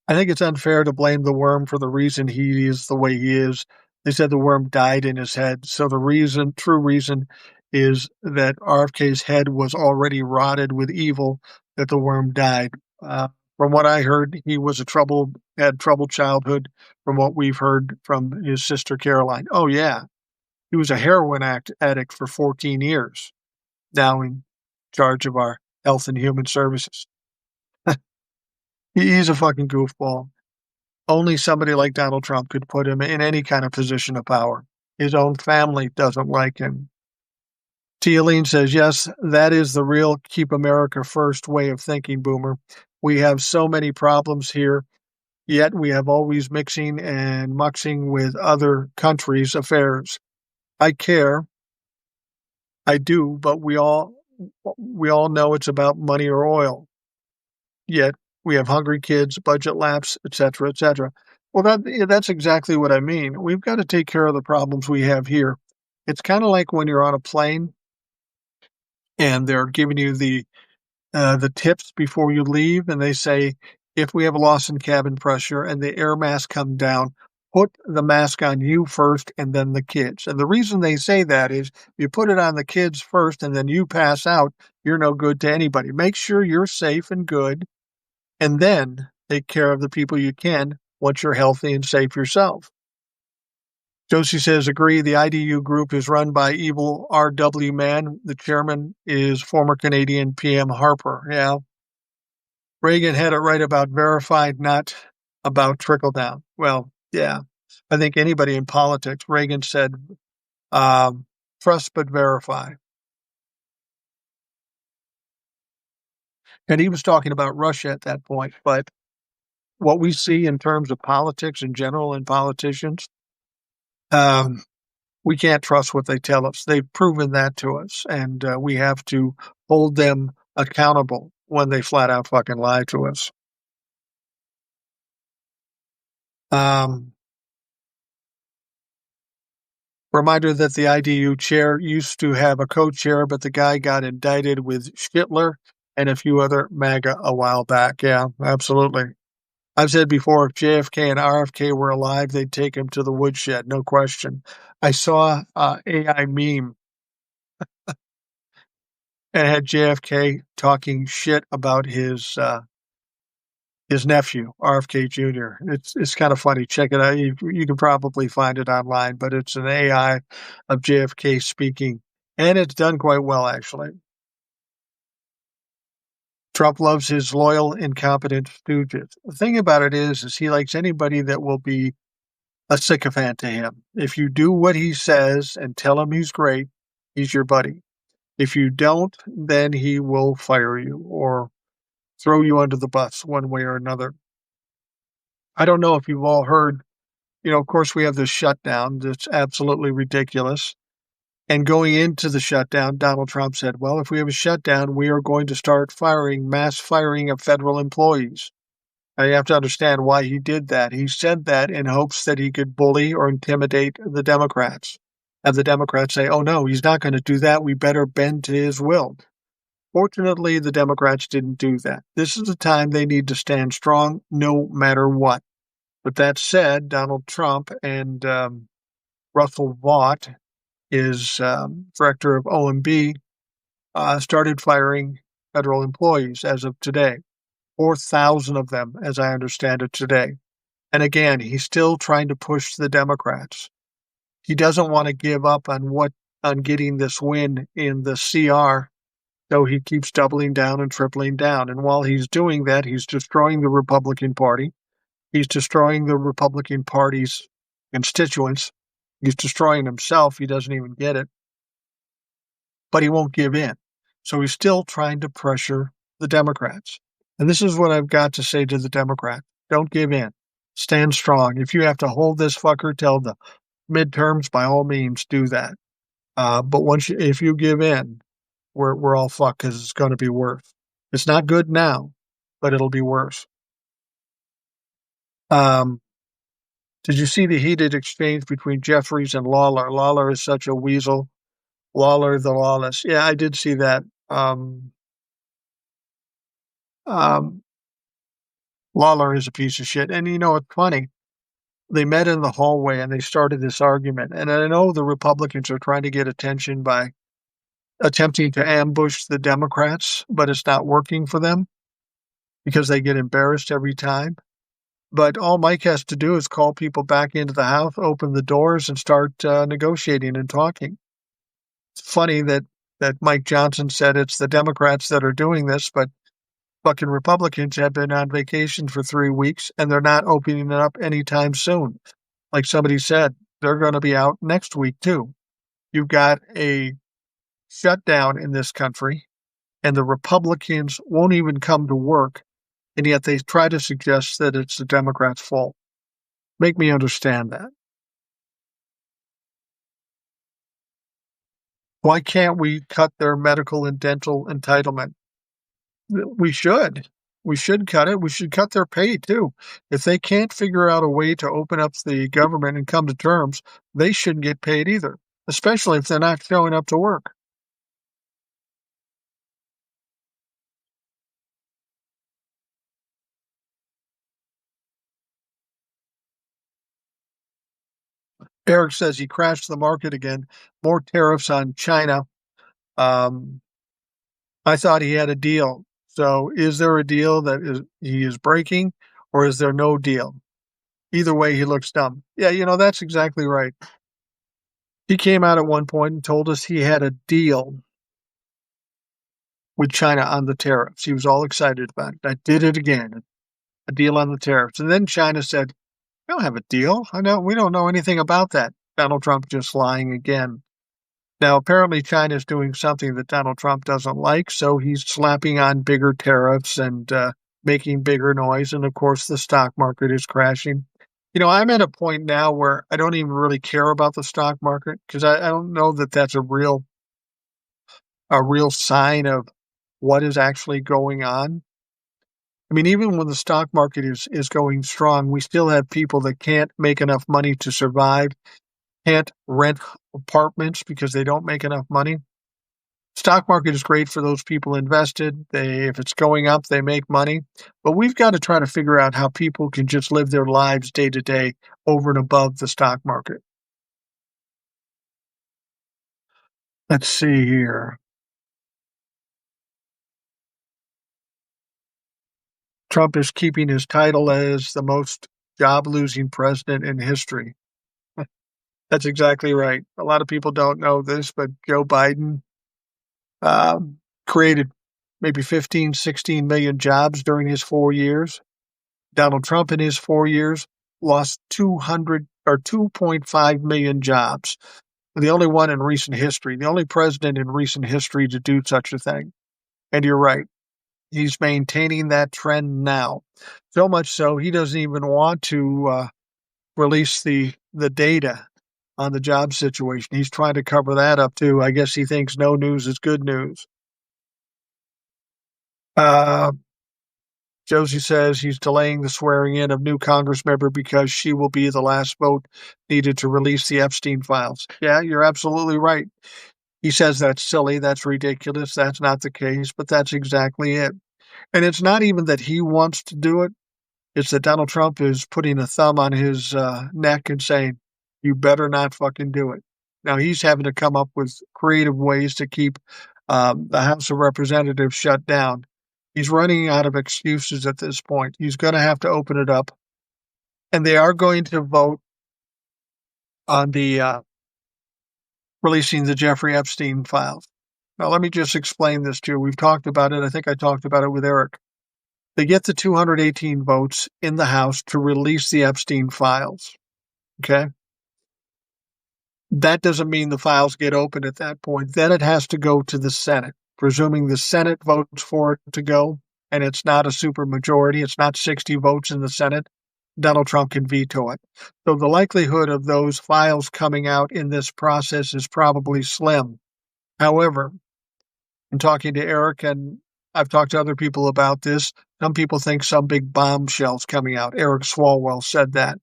I think it's unfair to blame the worm for the reason he is the way he is. They said the worm died in his head. So the true reason is that RFK's head was already rotted with evil, that the worm died. From what I heard, he was had troubled childhood from what we've heard from his sister Caroline. Oh yeah. He was a heroin addict for 14 years, now in charge of our health and human services. He's a fucking goofball. Only somebody like Donald Trump could put him in any kind of position of power. His own family doesn't like him. Tealine says, yes, that is the real keep America first way of thinking, Boomer. We have so many problems here, yet we have always mixing and muxing with other countries' affairs. I care, I do, but we all know it's about money or oil. Yet we have hungry kids, budget lapse, etc., etc. Well, that's exactly what I mean. We've got to take care of the problems we have here. It's kind of like when you're on a plane and they're giving you the tips before you leave, and they say if we have a loss in cabin pressure and the air mask come down, put the mask on you first and then the kids. And the reason they say that is you put it on the kids first and then you pass out, you're no good to anybody. Make sure you're safe and good and then take care of the people you can once you're healthy and safe yourself. Josie says, agree. The IDU group is run by evil RW man. The chairman is former Canadian PM Harper. Yeah. Reagan had it right about verified, not about trickle down. Well, yeah. I think anybody in politics, Reagan said, trust but verify. And he was talking about Russia at that point. But what we see in terms of politics in general and politicians, we can't trust what they tell us. They've proven that to us, and we have to hold them accountable when they flat out fucking lie to us. Reminder that the IDU chair used to have a co-chair, but the guy got indicted with Schittler and a few other MAGA a while back. Yeah, absolutely. I've said before, if JFK and RFK were alive, they'd take him to the woodshed, no question. I saw AI meme and had JFK talking shit about his nephew, RFK Jr. It's kind of funny. Check it out. You can probably find it online, but it's an AI of JFK speaking, and it's done quite well, actually. Trump loves his loyal, incompetent stooges. The thing about it is he likes anybody that will be a sycophant to him. If you do what he says and tell him he's great, he's your buddy. If you don't, then he will fire you or throw you under the bus one way or another. I don't know if you've all heard, of course, we have this shutdown that's absolutely ridiculous. And going into the shutdown, Donald Trump said, well, if we have a shutdown, we are going to start mass firing of federal employees. And you have to understand why he did that. He said that in hopes that he could bully or intimidate the Democrats. Have the Democrats say, oh, no, he's not going to do that. We better bend to his will. Fortunately, the Democrats didn't do that. This is the time they need to stand strong no matter what. But that said, Donald Trump and Russell Vought, his director of OMB, started firing federal employees as of today. 4,000 of them, as I understand it today. And again, he's still trying to push the Democrats. He doesn't want to give up on getting this win in the CR, so he keeps doubling down and tripling down. And while he's doing that, he's destroying the Republican Party. He's destroying the Republican Party's constituents. He's destroying himself. He doesn't even get it. But he won't give in. So he's still trying to pressure the Democrats. And this is what I've got to say to the Democrats. Don't give in. Stand strong. If you have to hold this fucker till the midterms, by all means, do that. But if you give in, we're all fucked because it's going to be worse. It's not good now, but it'll be worse. Um, did you see the heated exchange between Jeffries and Lawler? Lawler is such a weasel. Lawler the lawless. Yeah, I did see that. Um, Lawler is a piece of shit. And it's funny. They met in the hallway and they started this argument. And I know the Republicans are trying to get attention by attempting to ambush the Democrats, but it's not working for them because they get embarrassed every time. But all Mike has to do is call people back into the house, open the doors, and start negotiating and talking. It's funny that Mike Johnson said it's the Democrats that are doing this, but fucking Republicans have been on vacation for 3 weeks, and they're not opening it up anytime soon. Like somebody said, they're going to be out next week, too. You've got a shutdown in this country, and the Republicans won't even come to work, and yet they try to suggest that it's the Democrats' fault. Make me understand that. Why can't we cut their medical and dental entitlement? We should. We should cut it. We should cut their pay too. If they can't figure out a way to open up the government and come to terms, they shouldn't get paid either, especially if they're not showing up to work. Eric says he crashed the market again. More tariffs on China. Um, I thought he had a deal. So is there a deal that he is breaking, or is there no deal? Either way, he looks dumb. Yeah, that's exactly right. He came out at one point and told us he had a deal with China on the tariffs. He was all excited about it. I did it again, a deal on the tariffs. And then China said, "We don't have a deal. We don't know anything about that." Donald Trump just lying again. Now, apparently, China is doing something that Donald Trump doesn't like, so he's slapping on bigger tariffs and making bigger noise. And of course, the stock market is crashing. I'm at a point now where I don't even really care about the stock market because I don't know that that's a real sign of what is actually going on. I mean, even when the stock market is going strong, we still have people that can't make enough money to survive, can't rent apartments because they don't make enough money. Stock market is great for those people invested. If it's going up, they make money. But we've got to try to figure out how people can just live their lives day to day over and above the stock market. Let's see here. Trump is keeping his title as the most job-losing president in history. That's exactly right. A lot of people don't know this, but Joe Biden created maybe 15, 16 million jobs during his 4 years. Donald Trump in his 4 years lost 200 or 2.5 million jobs. The only one in recent history, the only president in recent history to do such a thing. And you're right. He's maintaining that trend now. So much so he doesn't even want to release the data on the job situation. He's trying to cover that up too. I guess he thinks no news is good news. Josie says he's delaying the swearing in of new Congress member because she will be the last vote needed to release the Epstein files. Yeah, you're absolutely right. He says that's silly, that's ridiculous, that's not the case, but that's exactly it. And it's not even that he wants to do it. It's that Donald Trump is putting a thumb on his neck and saying, you better not fucking do it. Now he's having to come up with creative ways to keep the House of Representatives shut down. He's running out of excuses at this point. He's going to have to open it up. And they are going to vote on the releasing the Jeffrey Epstein files. Now, let me just explain this to you. We've talked about it. I think I talked about it with Eric. They get the 218 votes in the House to release the Epstein files. Okay? That doesn't mean the files get open at that point. Then it has to go to the Senate presuming the Senate votes for it to go, and it's not a supermajority, it's not 60 votes in the Senate, Donald Trump can veto it. So the likelihood of those files coming out in this process is probably slim. However, in talking to Eric, and I've talked to other people about this, some people think some big bombshell's coming out. Eric Swalwell said that.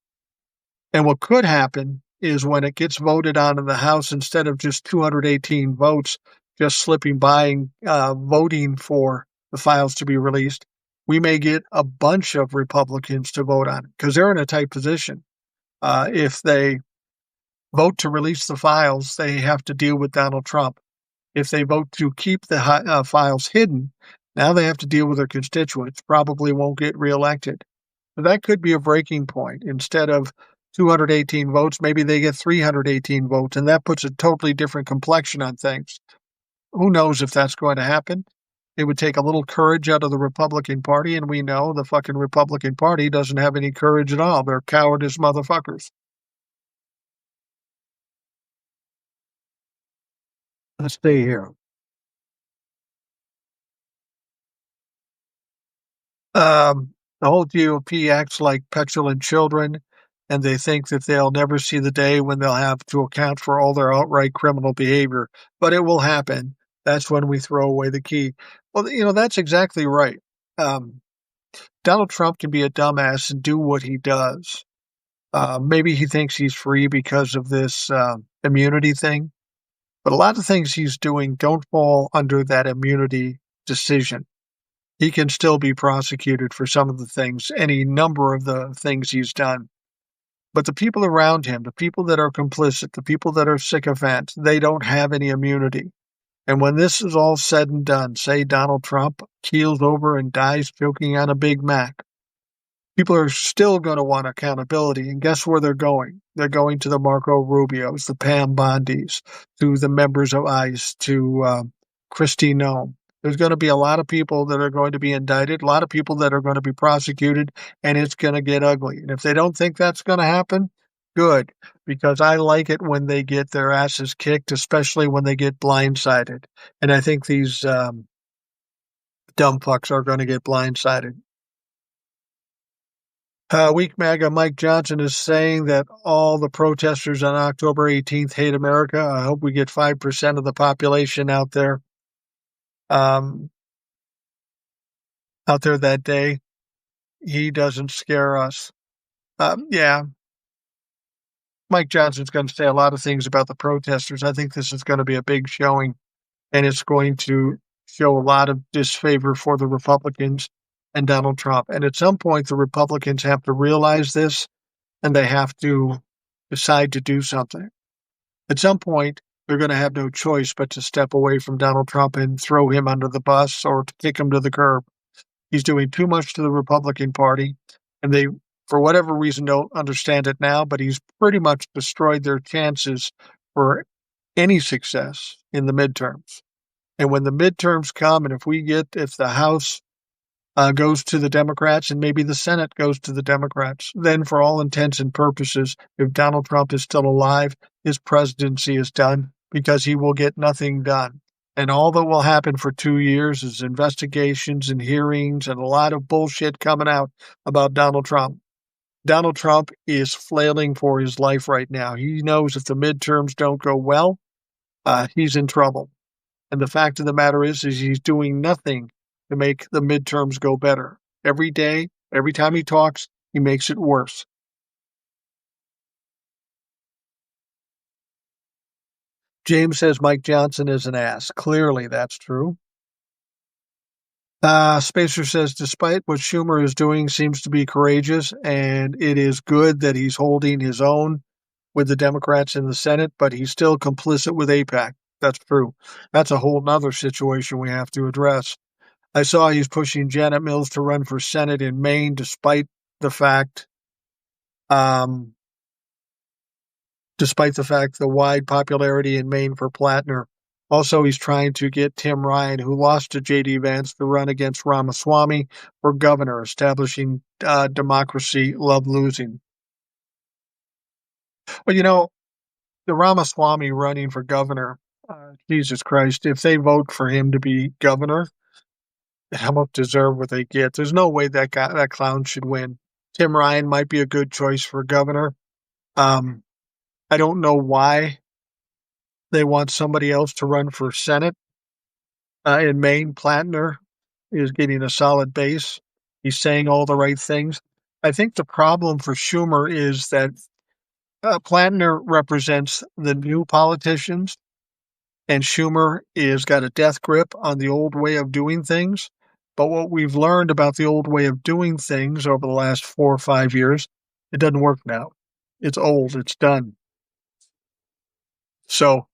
And what could happen is when it gets voted on in the House, instead of just 218 votes just slipping by and voting for the files to be released, we may get a bunch of Republicans to vote on it because they're in a tight position. If they vote to release the files, they have to deal with Donald Trump. If they vote to keep the files hidden, now they have to deal with their constituents, probably won't get reelected. So that could be a breaking point. Instead of 218 votes, maybe they get 318 votes, and that puts a totally different complexion on things. Who knows if that's going to happen? It would take a little courage out of the Republican Party, and we know the fucking Republican Party doesn't have any courage at all. They're cowardice motherfuckers. Let's stay here. The whole GOP acts like petulant children, and they think that they'll never see the day when they'll have to account for all their outright criminal behavior. But it will happen. That's when we throw away the key. Well, that's exactly right. Donald Trump can be a dumbass and do what he does. Maybe he thinks he's free because of this immunity thing. But a lot of things he's doing don't fall under that immunity decision. He can still be prosecuted for some of the things, any number of the things he's done. But the people around him, the people that are complicit, the people that are sycophants, they don't have any immunity. And when this is all said and done, say Donald Trump keels over and dies choking on a Big Mac, people are still going to want accountability. And guess where they're going? They're going to the Marco Rubios, the Pam Bondis, to the members of ICE, to Kristi Noem. There's going to be a lot of people that are going to be indicted, a lot of people that are going to be prosecuted, and it's going to get ugly. And if they don't think that's going to happen, good, because I like it when they get their asses kicked, especially when they get blindsided. And I think these dumb fucks are going to get blindsided. Weak MAGA Mike Johnson is saying that all the protesters on October 18th hate America. I hope we get 5% of the population out there that day. He doesn't scare us. Yeah. Mike Johnson's going to say a lot of things about the protesters. I think this is going to be a big showing, and it's going to show a lot of disfavor for the Republicans and Donald Trump. And at some point, the Republicans have to realize this, and they have to decide to do something. At some point, they're going to have no choice but to step away from Donald Trump and throw him under the bus or to kick him to the curb. He's doing too much to the Republican Party, and they, for whatever reason, don't understand it now, but he's pretty much destroyed their chances for any success in the midterms. And when the midterms come, and if the House goes to the Democrats and maybe the Senate goes to the Democrats, then for all intents and purposes, if Donald Trump is still alive, his presidency is done because he will get nothing done. And all that will happen for 2 years is investigations and hearings and a lot of bullshit coming out about Donald Trump. Donald Trump is flailing for his life right now. He knows if the midterms don't go well, he's in trouble. And the fact of the matter is he's doing nothing to make the midterms go better. Every day, every time he talks, he makes it worse. James says Mike Johnson is an ass. Clearly, that's true. Spacer says, despite what Schumer is doing, seems to be courageous, and it is good that he's holding his own with the Democrats in the Senate, but he's still complicit with AIPAC. That's true. That's a whole nother situation we have to address. I saw he's pushing Janet Mills to run for Senate in Maine, despite the fact the wide popularity in Maine for Plattner. Also, he's trying to get Tim Ryan, who lost to J.D. Vance, to run against Ramaswamy for governor, establishing democracy, love losing. But, the Ramaswamy running for governor, Jesus Christ, if they vote for him to be governor, how much deserve what they get? There's no way that clown should win. Tim Ryan might be a good choice for governor. Um, I don't know why they want somebody else to run for Senate. In Maine, Plattner is getting a solid base. He's saying all the right things. I think the problem for Schumer is that Plattner represents the new politicians, and Schumer is got a death grip on the old way of doing things. But what we've learned about the old way of doing things over the last 4 or 5 years, it doesn't work now. It's old. It's done. So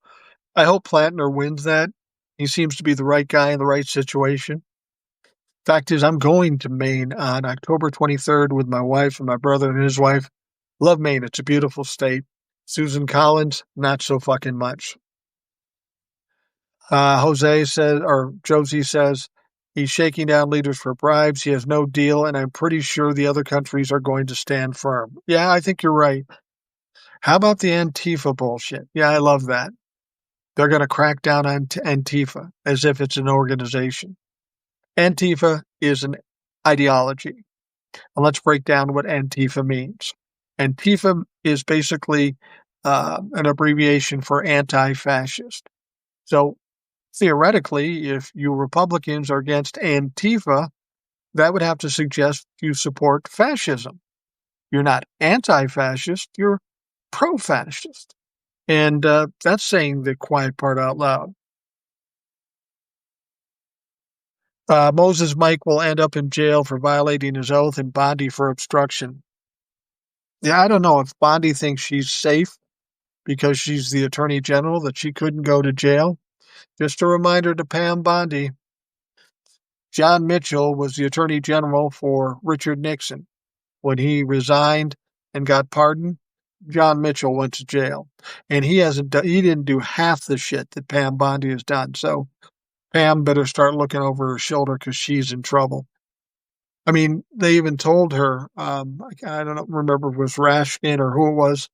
I hope Plattner wins that. He seems to be the right guy in the right situation. Fact is, I'm going to Maine on October 23rd with my wife and my brother and his wife. Love Maine. It's a beautiful state. Susan Collins, not so fucking much. Jose says, or Josie says, he's shaking down leaders for bribes. He has no deal, and I'm pretty sure the other countries are going to stand firm. Yeah, I think you're right. How about the Antifa bullshit? Yeah, I love that. They're going to crack down on Antifa as if it's an organization. Antifa is an ideology. And let's break down what Antifa means. Antifa is basically an abbreviation for anti-fascist. So theoretically, if you Republicans are against Antifa, that would have to suggest you support fascism. You're not anti-fascist, you're pro-fascist. And that's saying the quiet part out loud. Moses Mike will end up in jail for violating his oath and Bondi for obstruction. Yeah, I don't know if Bondi thinks she's safe because she's the attorney general, that she couldn't go to jail. Just a reminder to Pam Bondi, John Mitchell was the attorney general for Richard Nixon. When he resigned and got pardoned, John Mitchell went to jail. And he didn't do half the shit that Pam Bondi has done. So Pam better start looking over her shoulder because she's in trouble. I mean, they even told her, I don't remember if it was Rashkin or who it was,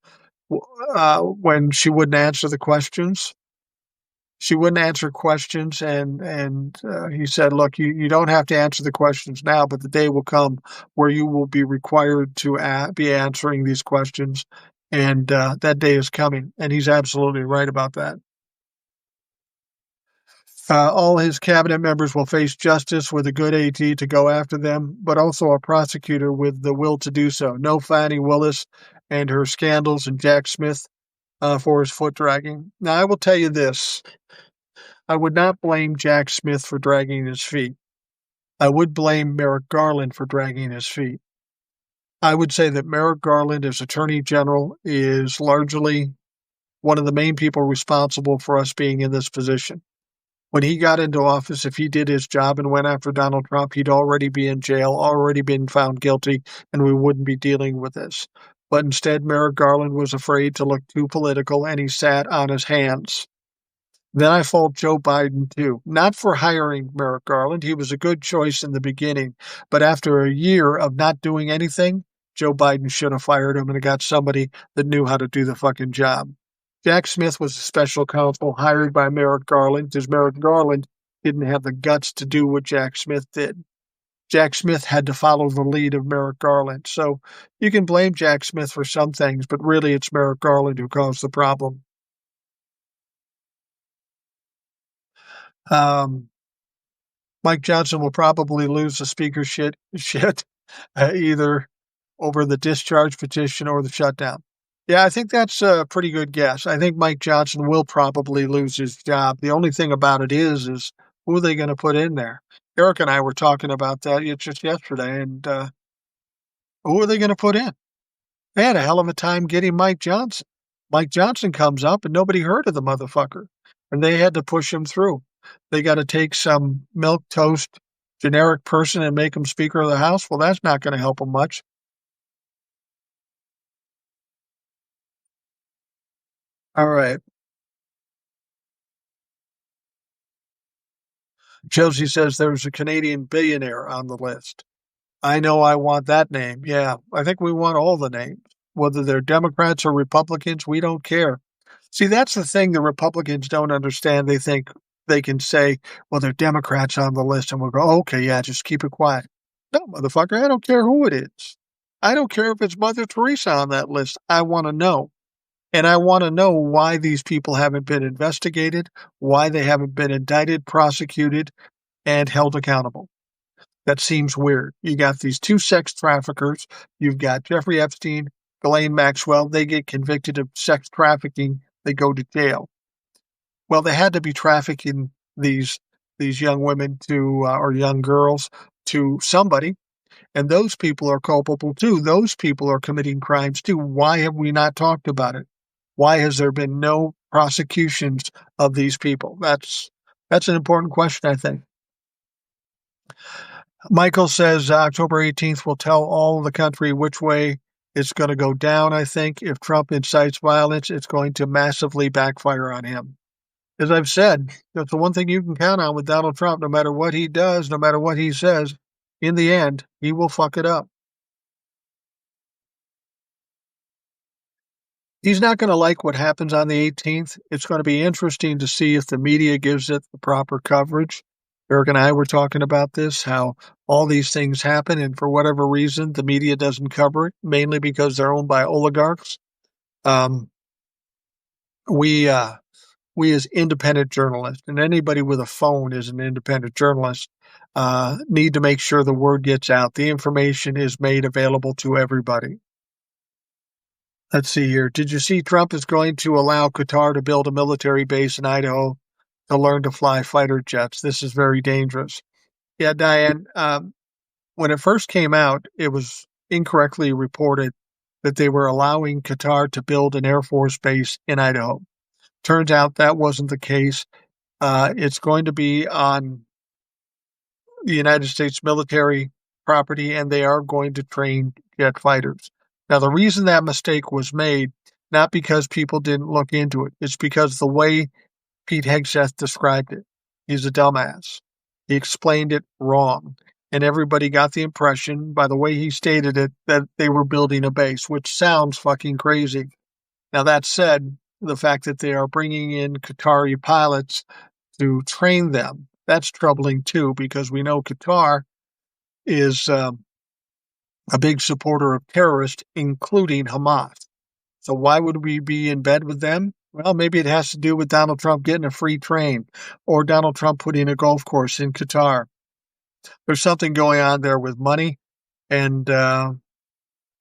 when she wouldn't answer the questions. She wouldn't answer questions, and he said, "Look, you don't have to answer the questions now, but the day will come where you will be required to be answering these questions, and that day is coming." And he's absolutely right about that. All his cabinet members will face justice with a good AG to go after them, but also a prosecutor with the will to do so. No Fani Willis and her scandals and Jack Smith for his foot dragging. Now, I will tell you this. I would not blame Jack Smith for dragging his feet. I would blame Merrick Garland for dragging his feet. I would say that Merrick Garland, as Attorney General, is largely one of the main people responsible for us being in this position. When he got into office, if he did his job and went after Donald Trump, he'd already be in jail, already been found guilty, and we wouldn't be dealing with this. But instead, Merrick Garland was afraid to look too political, and he sat on his hands. Then I fault Joe Biden, too. Not for hiring Merrick Garland. He was a good choice in the beginning. But after a year of not doing anything, Joe Biden should have fired him and got somebody that knew how to do the fucking job. Jack Smith was a special counsel hired by Merrick Garland because Merrick Garland didn't have the guts to do what Jack Smith did. Jack Smith had to follow the lead of Merrick Garland. So you can blame Jack Smith for some things, but really it's Merrick Garland who caused the problem. Mike Johnson will probably lose the speakership either over the discharge petition or the shutdown. Yeah, I think that's a pretty good guess. I think Mike Johnson will probably lose his job. The only thing about it is who are they going to put in there? Eric and I were talking about that just yesterday, and who are they going to put in? They had a hell of a time getting Mike Johnson. Mike Johnson comes up, and nobody heard of the motherfucker, and they had to push him through. They got to take some milquetoast generic person and make him Speaker of the House. Well, that's not going to help him much. All right. Josie says there's a Canadian billionaire on the list. I know I want that name. Yeah, I think we want all the names. Whether they're Democrats or Republicans, we don't care. See, that's the thing the Republicans don't understand. They think they can say, well, they're Democrats on the list, and we'll go, "Oh, okay, yeah, just keep it quiet." No, motherfucker, I don't care who it is. I don't care if it's Mother Teresa on that list. I want to know. And I want to know why these people haven't been investigated, why they haven't been indicted, prosecuted, and held accountable. That seems weird. You got these two sex traffickers. You've got Jeffrey Epstein, Ghislaine Maxwell. They get convicted of sex trafficking. They go to jail. Well, they had to be trafficking these young women to or young girls to somebody, and those people are culpable too. Those people are committing crimes too. Why have we not talked about it? Why has there been no prosecutions of these people? That's an important question, I think. Michael says October 18th will tell all of the country which way it's going to go down. I think if Trump incites violence, it's going to massively backfire on him. As I've said, that's the one thing you can count on with Donald Trump. No matter what he does, no matter what he says, in the end, he will fuck it up. He's not going to like what happens on the 18th. It's going to be interesting to see if the media gives it the proper coverage. Eric and I were talking about this, how all these things happen, and for whatever reason, the media doesn't cover it, mainly because they're owned by oligarchs. Um, we as independent journalists, and anybody with a phone is an independent journalist, need to make sure the word gets out. The information is made available to everybody. Let's see here. Did you see Trump is going to allow Qatar to build a military base in Idaho to learn to fly fighter jets? This is very dangerous. Yeah, Diane, when it first came out, it was incorrectly reported that they were allowing Qatar to build an Air Force base in Idaho. Turns out that wasn't the case. It's going to be on the United States military property, and they are going to train jet fighters. Now, the reason that mistake was made, not because people didn't look into it, it's because the way Pete Hegseth described it. He's a dumbass. He explained it wrong. And everybody got the impression, by the way he stated it, that they were building a base, which sounds fucking crazy. Now, that said, the fact that they are bringing in Qatari pilots to train them, that's troubling too, because we know Qatar is a big supporter of terrorists, including Hamas. So why would we be in bed with them? Well, maybe it has to do with Donald Trump getting a free train or Donald Trump putting a golf course in Qatar. There's something going on there with money, and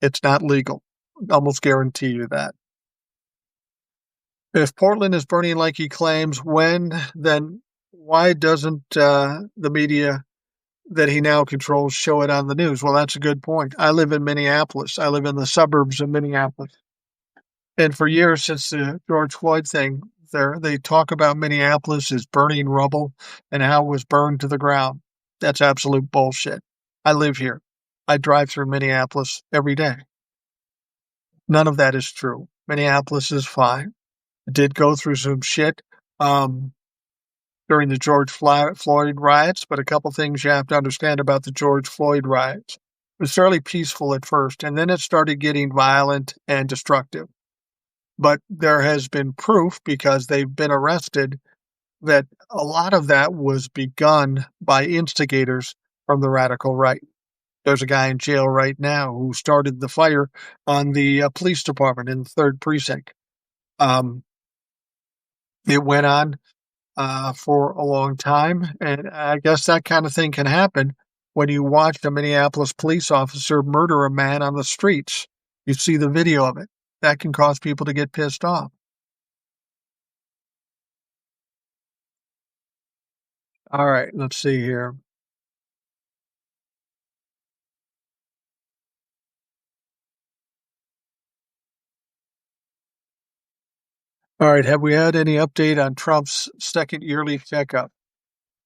it's not legal. Almost guarantee you that. If Portland is burning like he claims, when, then why doesn't the media that he now controls show it on the news? Well, that's a good point. I live in Minneapolis. I live in the suburbs of Minneapolis. And for years since the George Floyd thing, they talk about Minneapolis as burning rubble and how it was burned to the ground. That's absolute bullshit. I live here. I drive through Minneapolis every day. None of that is true. Minneapolis is fine. It did go through some shit during the George Floyd riots, but a couple things you have to understand about the George Floyd riots. It was fairly peaceful at first, and then it started getting violent and destructive. But there has been proof, because they've been arrested, that a lot of that was begun by instigators from the radical right. There's a guy in jail right now who started the fire on the police department in the 3rd Precinct. It went on for a long time, and I guess that kind of thing can happen when you watch a Minneapolis police officer murder a man on the streets. You see the video of it. That can cause people to get pissed off. All right, let's see here. All right, have we had any update on Trump's second yearly checkup?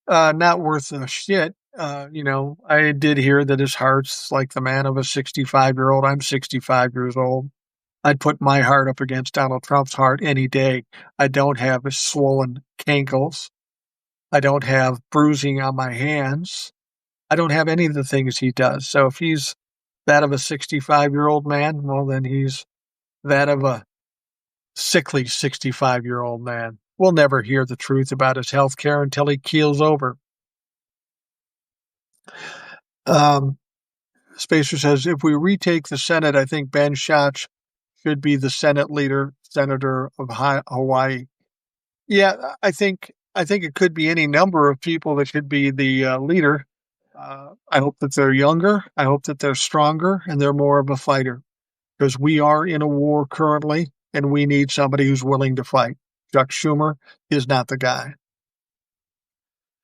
Not worth a shit. I did hear that his heart's like the man of a 65-year-old. I'm 65 years old. I'd put my heart up against Donald Trump's heart any day. I don't have swollen cankles. I don't have bruising on my hands. I don't have any of the things he does. So if he's that of a 65-year-old man, well, then he's that of a sickly 65-year-old man. We'll never hear the truth about his health care until he keels over. Um, Spacer says, if we retake the Senate, I think Ben Schatz should be the Senate leader, senator of Hawaii. Yeah, I think it could be any number of people that should be the leader. I hope that they're younger. I hope that they're stronger and they're more of a fighter because we are in a war currently and we need somebody who's willing to fight. Chuck Schumer is not the guy.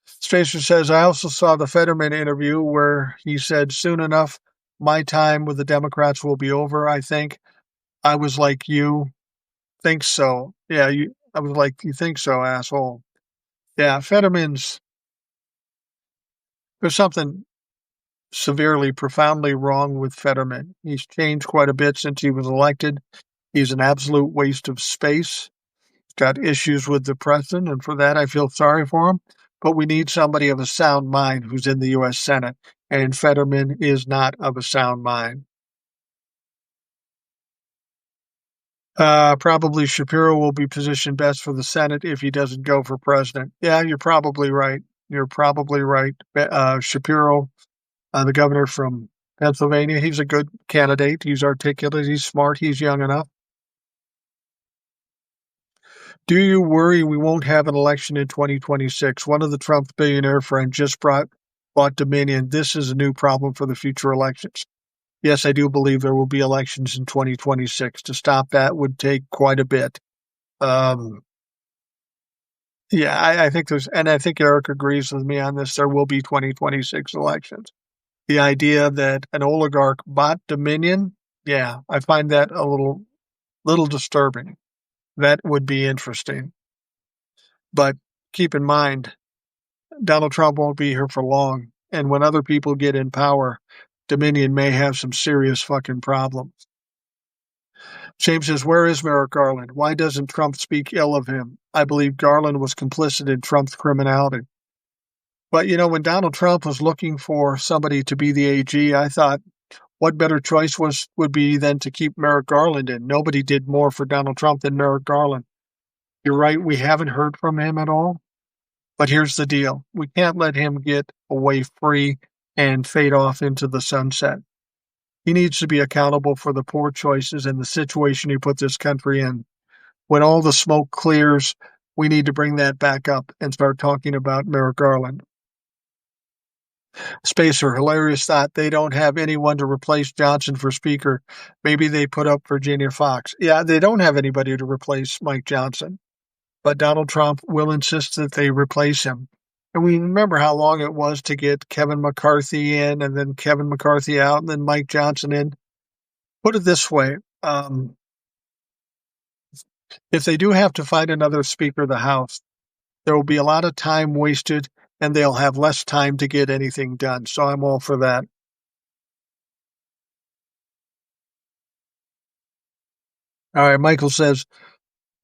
Spacer says, I also saw the Fetterman interview where he said, soon enough, my time with the Democrats will be over, I think. I was like, you think so? Yeah, I was like, you think so, asshole? Yeah, there's something severely, profoundly wrong with Fetterman. He's changed quite a bit since he was elected. He's an absolute waste of space. He's got issues with the president, and for that, I feel sorry for him. But we need somebody of a sound mind who's in the U.S. Senate, and Fetterman is not of a sound mind. Probably Shapiro will be positioned best for the Senate if he doesn't go for president. Yeah, you're probably right. You're probably right. Shapiro, the governor from Pennsylvania, he's a good candidate. He's articulate. He's smart. He's young enough. Do you worry we won't have an election in 2026? One of the Trump billionaire friends just bought Dominion. This is a new problem for the future elections. Yes, I do believe there will be elections in 2026. To stop that would take quite a bit. Um, yeah, I think and I think Eric agrees with me on this. There will be 2026 elections. The idea that an oligarch bought Dominion, yeah, I find that a little disturbing. That would be interesting. But keep in mind, Donald Trump won't be here for long. And when other people get in power, Dominion may have some serious fucking problems. James says, where is Merrick Garland? Why doesn't Trump speak ill of him? I believe Garland was complicit in Trump's criminality. But, when Donald Trump was looking for somebody to be the AG, I thought what better choice would be than to keep Merrick Garland in. Nobody did more for Donald Trump than Merrick Garland. You're right, we haven't heard from him at all. But here's the deal. We can't let him get away free and fade off into the sunset. He needs to be accountable for the poor choices and the situation he put this country in. When all the smoke clears, we need to bring that back up and start talking about Merrick Garland. Spacer, hilarious thought. They don't have anyone to replace Johnson for Speaker. Maybe they put up Virginia Fox. Yeah, they don't have anybody to replace Mike Johnson. But Donald Trump will insist that they replace him. And we remember how long it was to get Kevin McCarthy in and then Kevin McCarthy out and then Mike Johnson in. Put it this way. If they do have to find another Speaker of the House, there will be a lot of time wasted and they'll have less time to get anything done. So I'm all for that. All right, Michael says,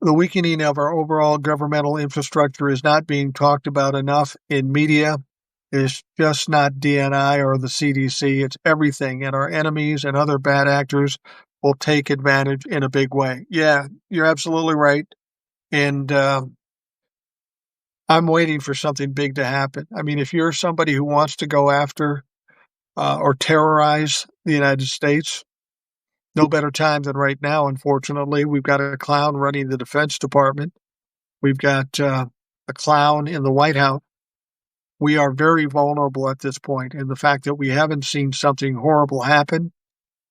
the weakening of our overall governmental infrastructure is not being talked about enough in media. It's just not DNI or the CDC. It's everything. And our enemies and other bad actors will take advantage in a big way. Yeah, you're absolutely right. And I'm waiting for something big to happen. I mean, if you're somebody who wants to go after or terrorize the United States, no better time than right now, unfortunately. We've got a clown running the Defense Department. We've got a clown in the White House. We are very vulnerable at this point, and the fact that we haven't seen something horrible happen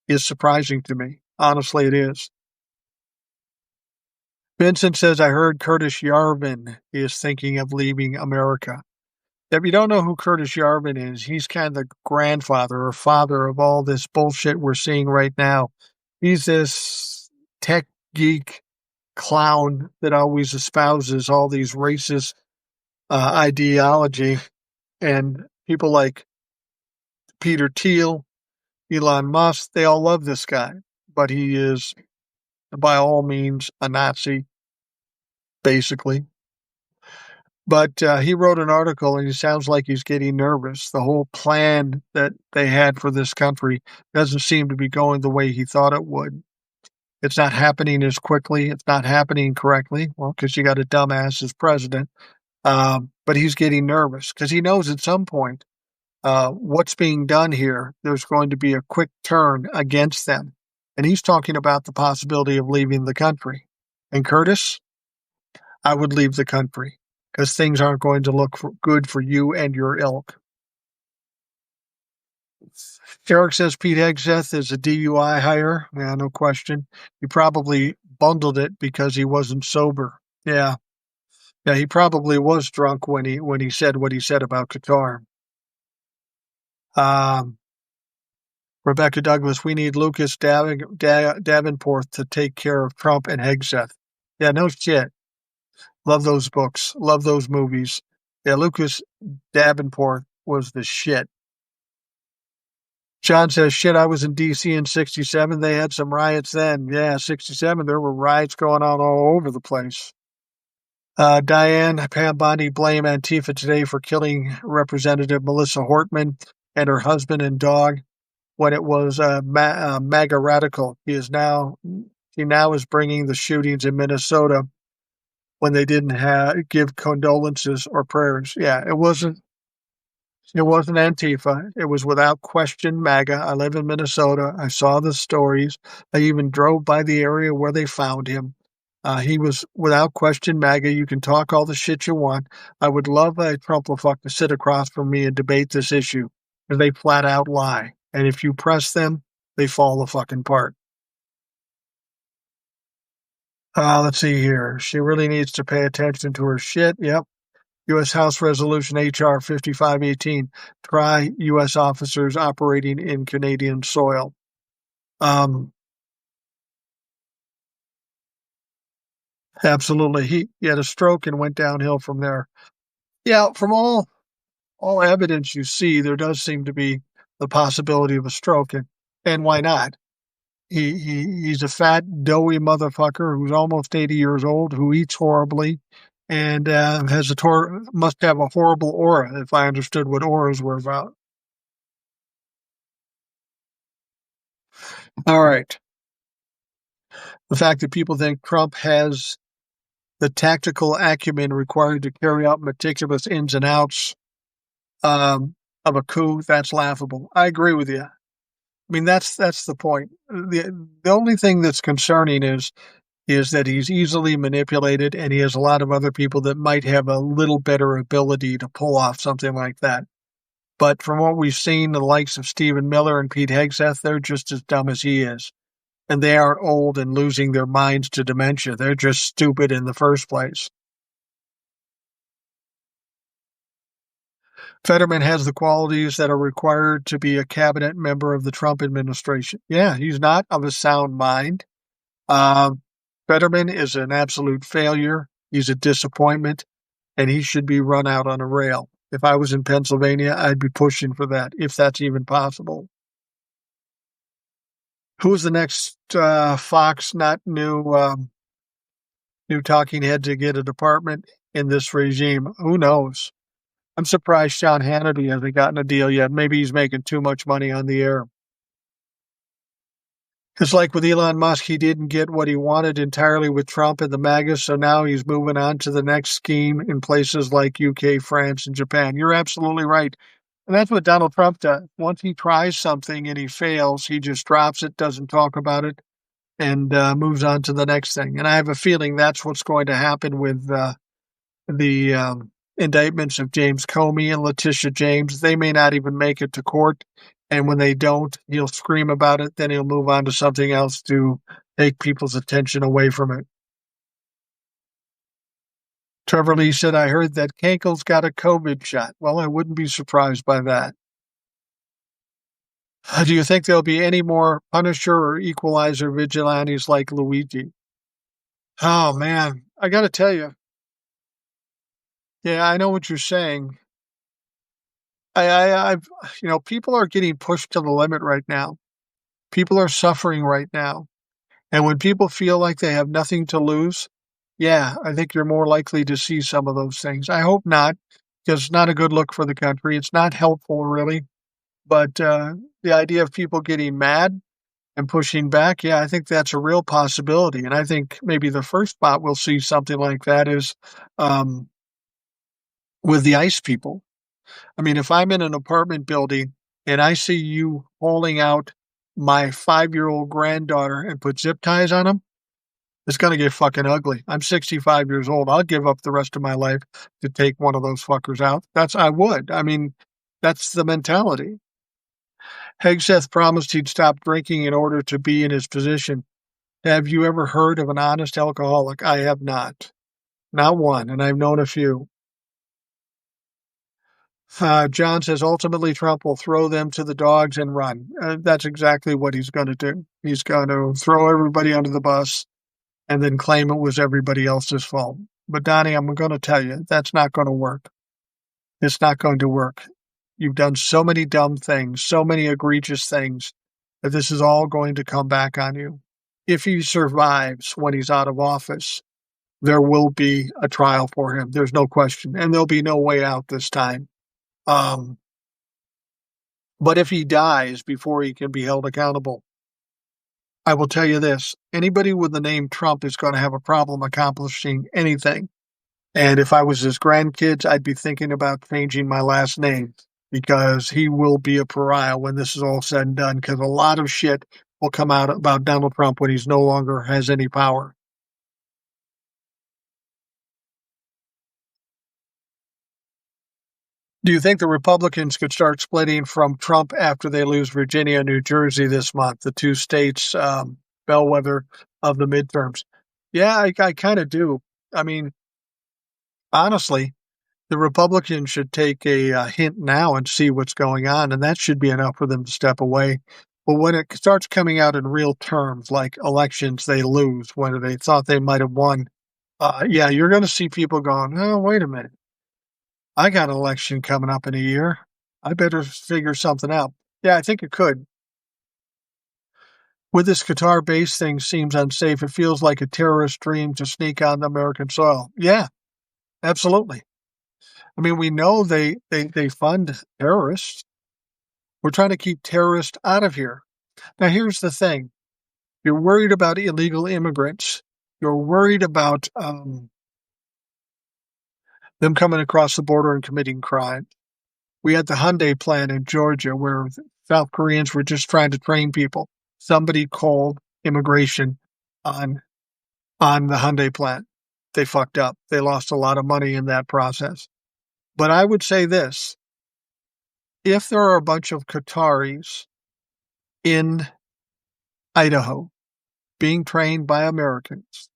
is surprising to me. Honestly, it is. Vincent says, I heard Curtis Yarvin is thinking of leaving America. If you don't know who Curtis Yarvin is, he's kind of the grandfather or father of all this bullshit we're seeing right now. He's this tech geek clown that always espouses all these racist ideology. And people like Peter Thiel, Elon Musk, they all love this guy. But he is, by all means, a Nazi, basically. But he wrote an article, and he sounds like he's getting nervous. The whole plan that they had for this country doesn't seem to be going the way he thought it would. It's not happening as quickly. It's not happening correctly. Well, because you got a dumbass as president. But he's getting nervous because he knows at some point what's being done here, there's going to be a quick turn against them. And he's talking about the possibility of leaving the country. And Curtis, I would leave the country because things aren't going to look good for you and your ilk. Eric says Pete Hegseth is a DUI hire. Yeah, no question. He probably bundled it because he wasn't sober. Yeah. Yeah, he probably was drunk when he said what he said about Qatar. Rebecca Douglas, we need Lucas Davenport to take care of Trump and Hegseth. Yeah, no shit. Love those books. Love those movies. Yeah, Lucas Davenport was the shit. John says, shit, I was in D.C. in 67. They had some riots then. Yeah, 67, there were riots going on all over the place. Diane Pam Bondi blame Antifa today for killing Representative Melissa Hortman and her husband and dog when it was MAGA radical. He now is bringing the shootings in Minnesota when they didn't give condolences or prayers. Yeah, it wasn't Antifa. It was without question MAGA. I live in Minnesota. I saw the stories. I even drove by the area where they found him. He was without question MAGA. You can talk all the shit you want. I would love a Trump fuck to sit across from me and debate this issue because they flat out lie. And if you press them, they fall the fucking part. Let's see here. She really needs to pay attention to her shit. Yep. U.S. House Resolution H.R. 5518. Try U.S. officers operating in Canadian soil. Absolutely. He had a stroke and went downhill from there. Yeah, from all evidence you see, there does seem to be the possibility of a stroke, and why not? He's a fat, doughy motherfucker who's almost 80 years old, who eats horribly, and must have a horrible aura, if I understood what auras were about. All right. The fact that people think Trump has the tactical acumen required to carry out meticulous ins and outs of a coup, that's laughable. I agree with you. I mean, that's the point. The only thing that's concerning is that he's easily manipulated, and he has a lot of other people that might have a little better ability to pull off something like that. But from what we've seen, the likes of Stephen Miller and Pete Hegseth, they're just as dumb as he is. And they aren't old and losing their minds to dementia. They're just stupid in the first place. Fetterman has the qualities that are required to be a cabinet member of the Trump administration. Yeah, he's not of a sound mind. Fetterman is an absolute failure. He's a disappointment, and he should be run out on a rail. If I was in Pennsylvania, I'd be pushing for that, if that's even possible. Who's the next Fox, not new talking head to get a department in this regime? Who knows? I'm surprised Sean Hannity hasn't gotten a deal yet. Maybe he's making too much money on the air. It's like with Elon Musk, he didn't get what he wanted entirely with Trump and the MAGA, so now he's moving on to the next scheme in places like UK, France, and Japan. You're absolutely right. And that's what Donald Trump does. Once he tries something and he fails, he just drops it, doesn't talk about it, and moves on to the next thing. And I have a feeling that's what's going to happen with the indictments of James Comey and Letitia James. They may not even make it to court. And when they don't, he'll scream about it. Then he'll move on to something else to take people's attention away from it. Trevor Lee said, I heard that Kankel's got a COVID shot. Well, I wouldn't be surprised by that. Do you think there'll be any more Punisher or Equalizer vigilantes like Luigi? Oh, man. I got to tell you. Yeah, I know what you're saying. People are getting pushed to the limit right now. People are suffering right now. And when people feel like they have nothing to lose, yeah, I think you're more likely to see some of those things. I hope not, because it's not a good look for the country. It's not helpful, really. But the idea of people getting mad and pushing back, yeah, I think that's a real possibility. And I think maybe the first spot we'll see something like that is um, with the ICE people. I mean, if I'm in an apartment building and I see you holding out my 5-year-old granddaughter and put zip ties on them, it's gonna get fucking ugly. I'm 65 years old. I'll give up the rest of my life to take one of those fuckers out. I would. I mean, that's the mentality. Hegseth promised he'd stop drinking in order to be in his position. Have you ever heard of an honest alcoholic? I have not. Not one, and I've known a few. John says ultimately Trump will throw them to the dogs and run. That's exactly what he's going to do. He's going to throw everybody under the bus and then claim it was everybody else's fault. But Donnie, I'm going to tell you, that's not going to work. It's not going to work. You've done so many dumb things, so many egregious things, that this is all going to come back on you. If he survives when he's out of office, there will be a trial for him. There's no question. And there'll be no way out this time. Um, but if he dies before he can be held accountable, I will tell you this, anybody with the name Trump is going to have a problem accomplishing anything. And if I was his grandkids, I'd be thinking about changing my last name because he will be a pariah when this is all said and done, because a lot of shit will come out about Donald Trump when he's no longer has any power. Do you think the Republicans could start splitting from Trump after they lose Virginia and New Jersey this month, the two states bellwether of the midterms? Yeah, I kind of do. I mean, honestly, the Republicans should take a hint now and see what's going on, and that should be enough for them to step away. But when it starts coming out in real terms, like elections they lose, when they thought they might have won, yeah, you're going to see people going, oh, wait a minute. I got an election coming up in a year. I better figure something out. Yeah, I think it could. With this Qatar base thing seems unsafe. It feels like a terrorist dream to sneak on the American soil. Yeah, absolutely. I mean, we know they fund terrorists. We're trying to keep terrorists out of here. Now, here's the thing. You're worried about illegal immigrants. You're worried about them coming across the border and committing crime. We had the Hyundai plant in Georgia where South Koreans were just trying to train people. Somebody called immigration on the Hyundai plant. They fucked up. They lost a lot of money in that process. But I would say this. If there are a bunch of Qataris in Idaho being trained by Americans,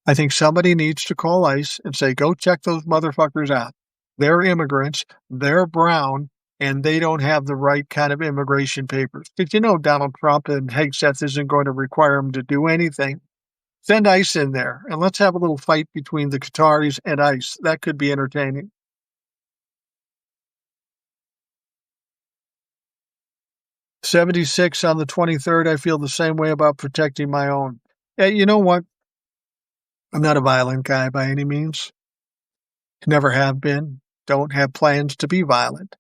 I think somebody needs to call ICE and say, go check those motherfuckers out. They're immigrants, they're brown, and they don't have the right kind of immigration papers. Because you know Donald Trump and Hegseth isn't going to require them to do anything. Send ICE in there, and let's have a little fight between the Qataris and ICE. That could be entertaining. 76 on the 23rd, I feel the same way about protecting my own. Yeah, you know what? I'm not a violent guy by any means. Never have been. Don't have plans to be violent.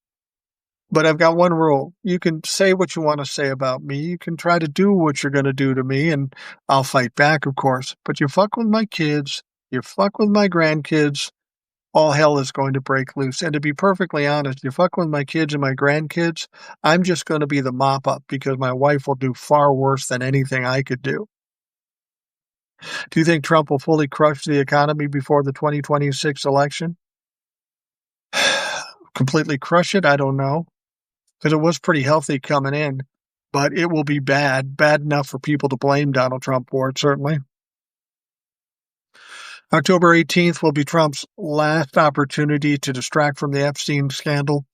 But I've got one rule. You can say what you want to say about me. You can try to do what you're going to do to me, and I'll fight back, of course. But you fuck with my kids, you fuck with my grandkids, all hell is going to break loose. And to be perfectly honest, you fuck with my kids and my grandkids, I'm just going to be the mop up because my wife will do far worse than anything I could do. Do you think Trump will fully crush the economy before the 2026 election? Completely crush it? I don't know. Because it was pretty healthy coming in, but it will be bad enough for people to blame Donald Trump for it, certainly. October 18th will be Trump's last opportunity to distract from the Epstein scandal.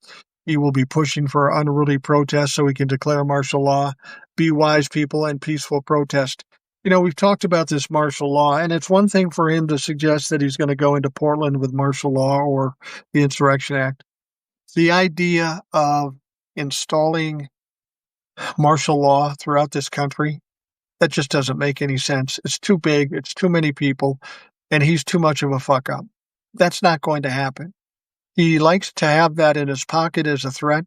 He will be pushing for unruly protests so he can declare martial law. Be wise, people, and peaceful protest. You know, we've talked about this martial law, and it's one thing for him to suggest that he's going to go into Portland with martial law or the Insurrection Act. The idea of installing martial law throughout this country, that just doesn't make any sense. It's too big, it's too many people, and he's too much of a fuck up. That's not going to happen. He likes to have that in his pocket as a threat,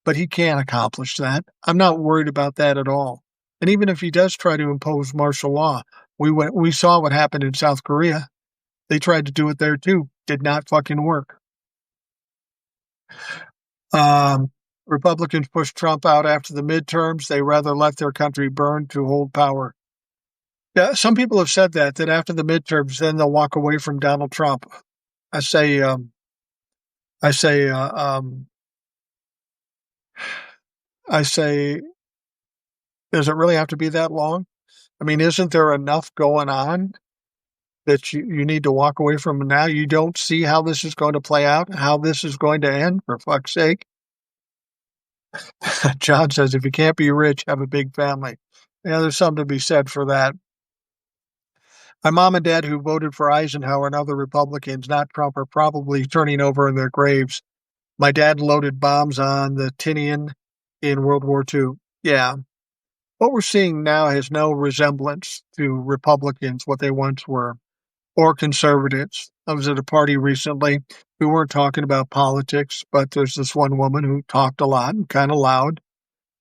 but he can't accomplish that. I'm not worried about that at all. And even if he does try to impose martial law, we saw what happened in South Korea. They tried to do it there too. Did not fucking work. Um, Republicans pushed Trump out after the midterms. They rather let their country burn to hold power. Yeah, some people have said that after the midterms, then they'll walk away from Donald Trump. I say, I say, I say, does it really have to be that long? I mean, isn't there enough going on that you need to walk away from now? You don't see how this is going to play out, how this is going to end, for fuck's sake. John says, if you can't be rich, have a big family. Yeah, there's something to be said for that. My mom and dad, who voted for Eisenhower and other Republicans, not Trump, are probably turning over in their graves. My dad loaded bombs on the Tinian in World War II. Yeah. What we're seeing now has no resemblance to Republicans, what they once were, or conservatives. I was at a party recently. We weren't talking about politics, but there's this one woman who talked a lot and kind of loud.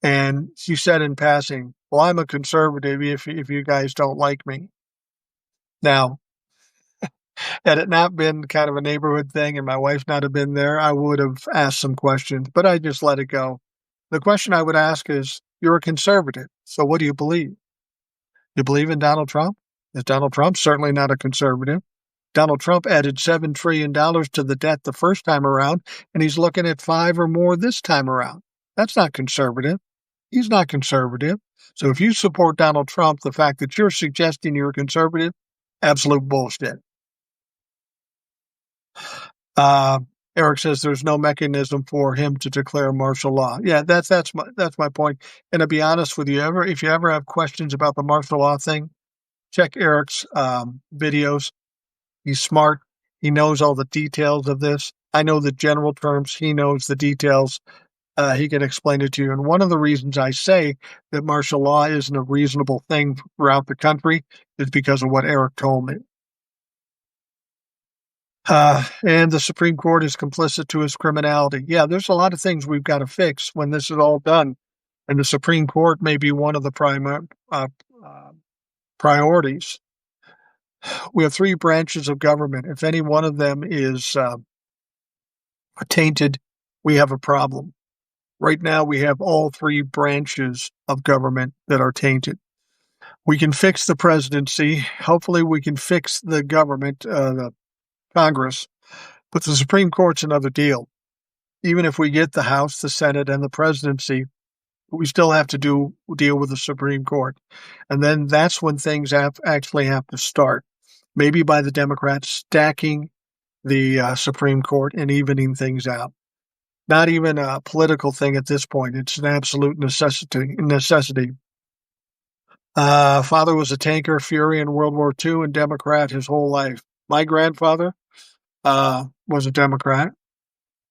And she said in passing, well, I'm a conservative if you guys don't like me. Now, had it not been kind of a neighborhood thing and my wife not have been there, I would have asked some questions, but I just let it go. The question I would ask is, you're a conservative, so what do you believe? You believe in Donald Trump? Is Donald Trump certainly not a conservative? Donald Trump added $7 trillion to the debt the first time around, and he's looking at 5 or more this time around. That's not conservative. He's not conservative. So if you support Donald Trump, the fact that you're suggesting you're a conservative, absolute bullshit. Eric says there's no mechanism for him to declare martial law. Yeah, that's my point. And to be honest with you, if you ever have questions about the martial law thing, check Eric's videos. He's smart. He knows all the details of this. I know the general terms. He knows the details. He can explain it to you. And one of the reasons I say that martial law isn't a reasonable thing throughout the country is because of what Eric told me. And the Supreme Court is complicit to his criminality. Yeah, there's a lot of things we've got to fix when this is all done. And the Supreme Court may be one of the priorities. We have 3 branches of government. If any one of them is tainted, we have a problem. Right now, we have all 3 branches of government that are tainted. We can fix the presidency. Hopefully, we can fix the government, the Congress. But the Supreme Court's another deal. Even if we get the House, the Senate, and the presidency, we still have to deal with the Supreme Court. And then that's when things actually have to start. Maybe by the Democrats stacking the Supreme Court and evening things out. Not even a political thing at this point. It's an absolute necessity. Father was a tanker, Fury in World War II, and Democrat his whole life. My grandfather was a Democrat,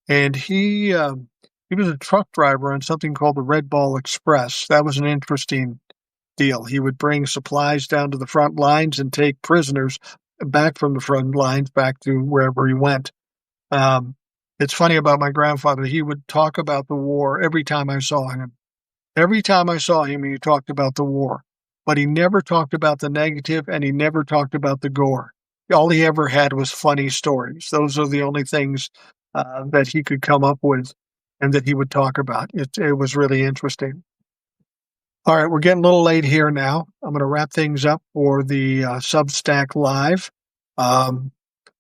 and he was a truck driver on something called the Red Ball Express. That was an interesting deal. He would bring supplies down to the front lines and take prisoners back from the front lines back to wherever he went. It's funny about my grandfather. He would talk about the war every time I saw him. Every time I saw him, he talked about the war. But he never talked about the negative, and he never talked about the gore. All he ever had was funny stories. Those are the only things that he could come up with and that he would talk about. It was really interesting. All right, we're getting a little late here now. I'm going to wrap things up for the Substack Live.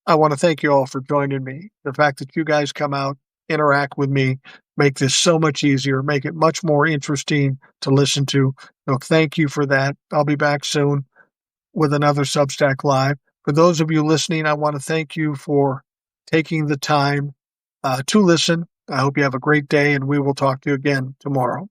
I want to thank you all for joining me. The fact that you guys come out, interact with me, make this so much easier, make it much more interesting to listen to. So thank you for that. I'll be back soon with another Substack Live. For those of you listening, I want to thank you for taking the time to listen. I hope you have a great day, and we will talk to you again tomorrow.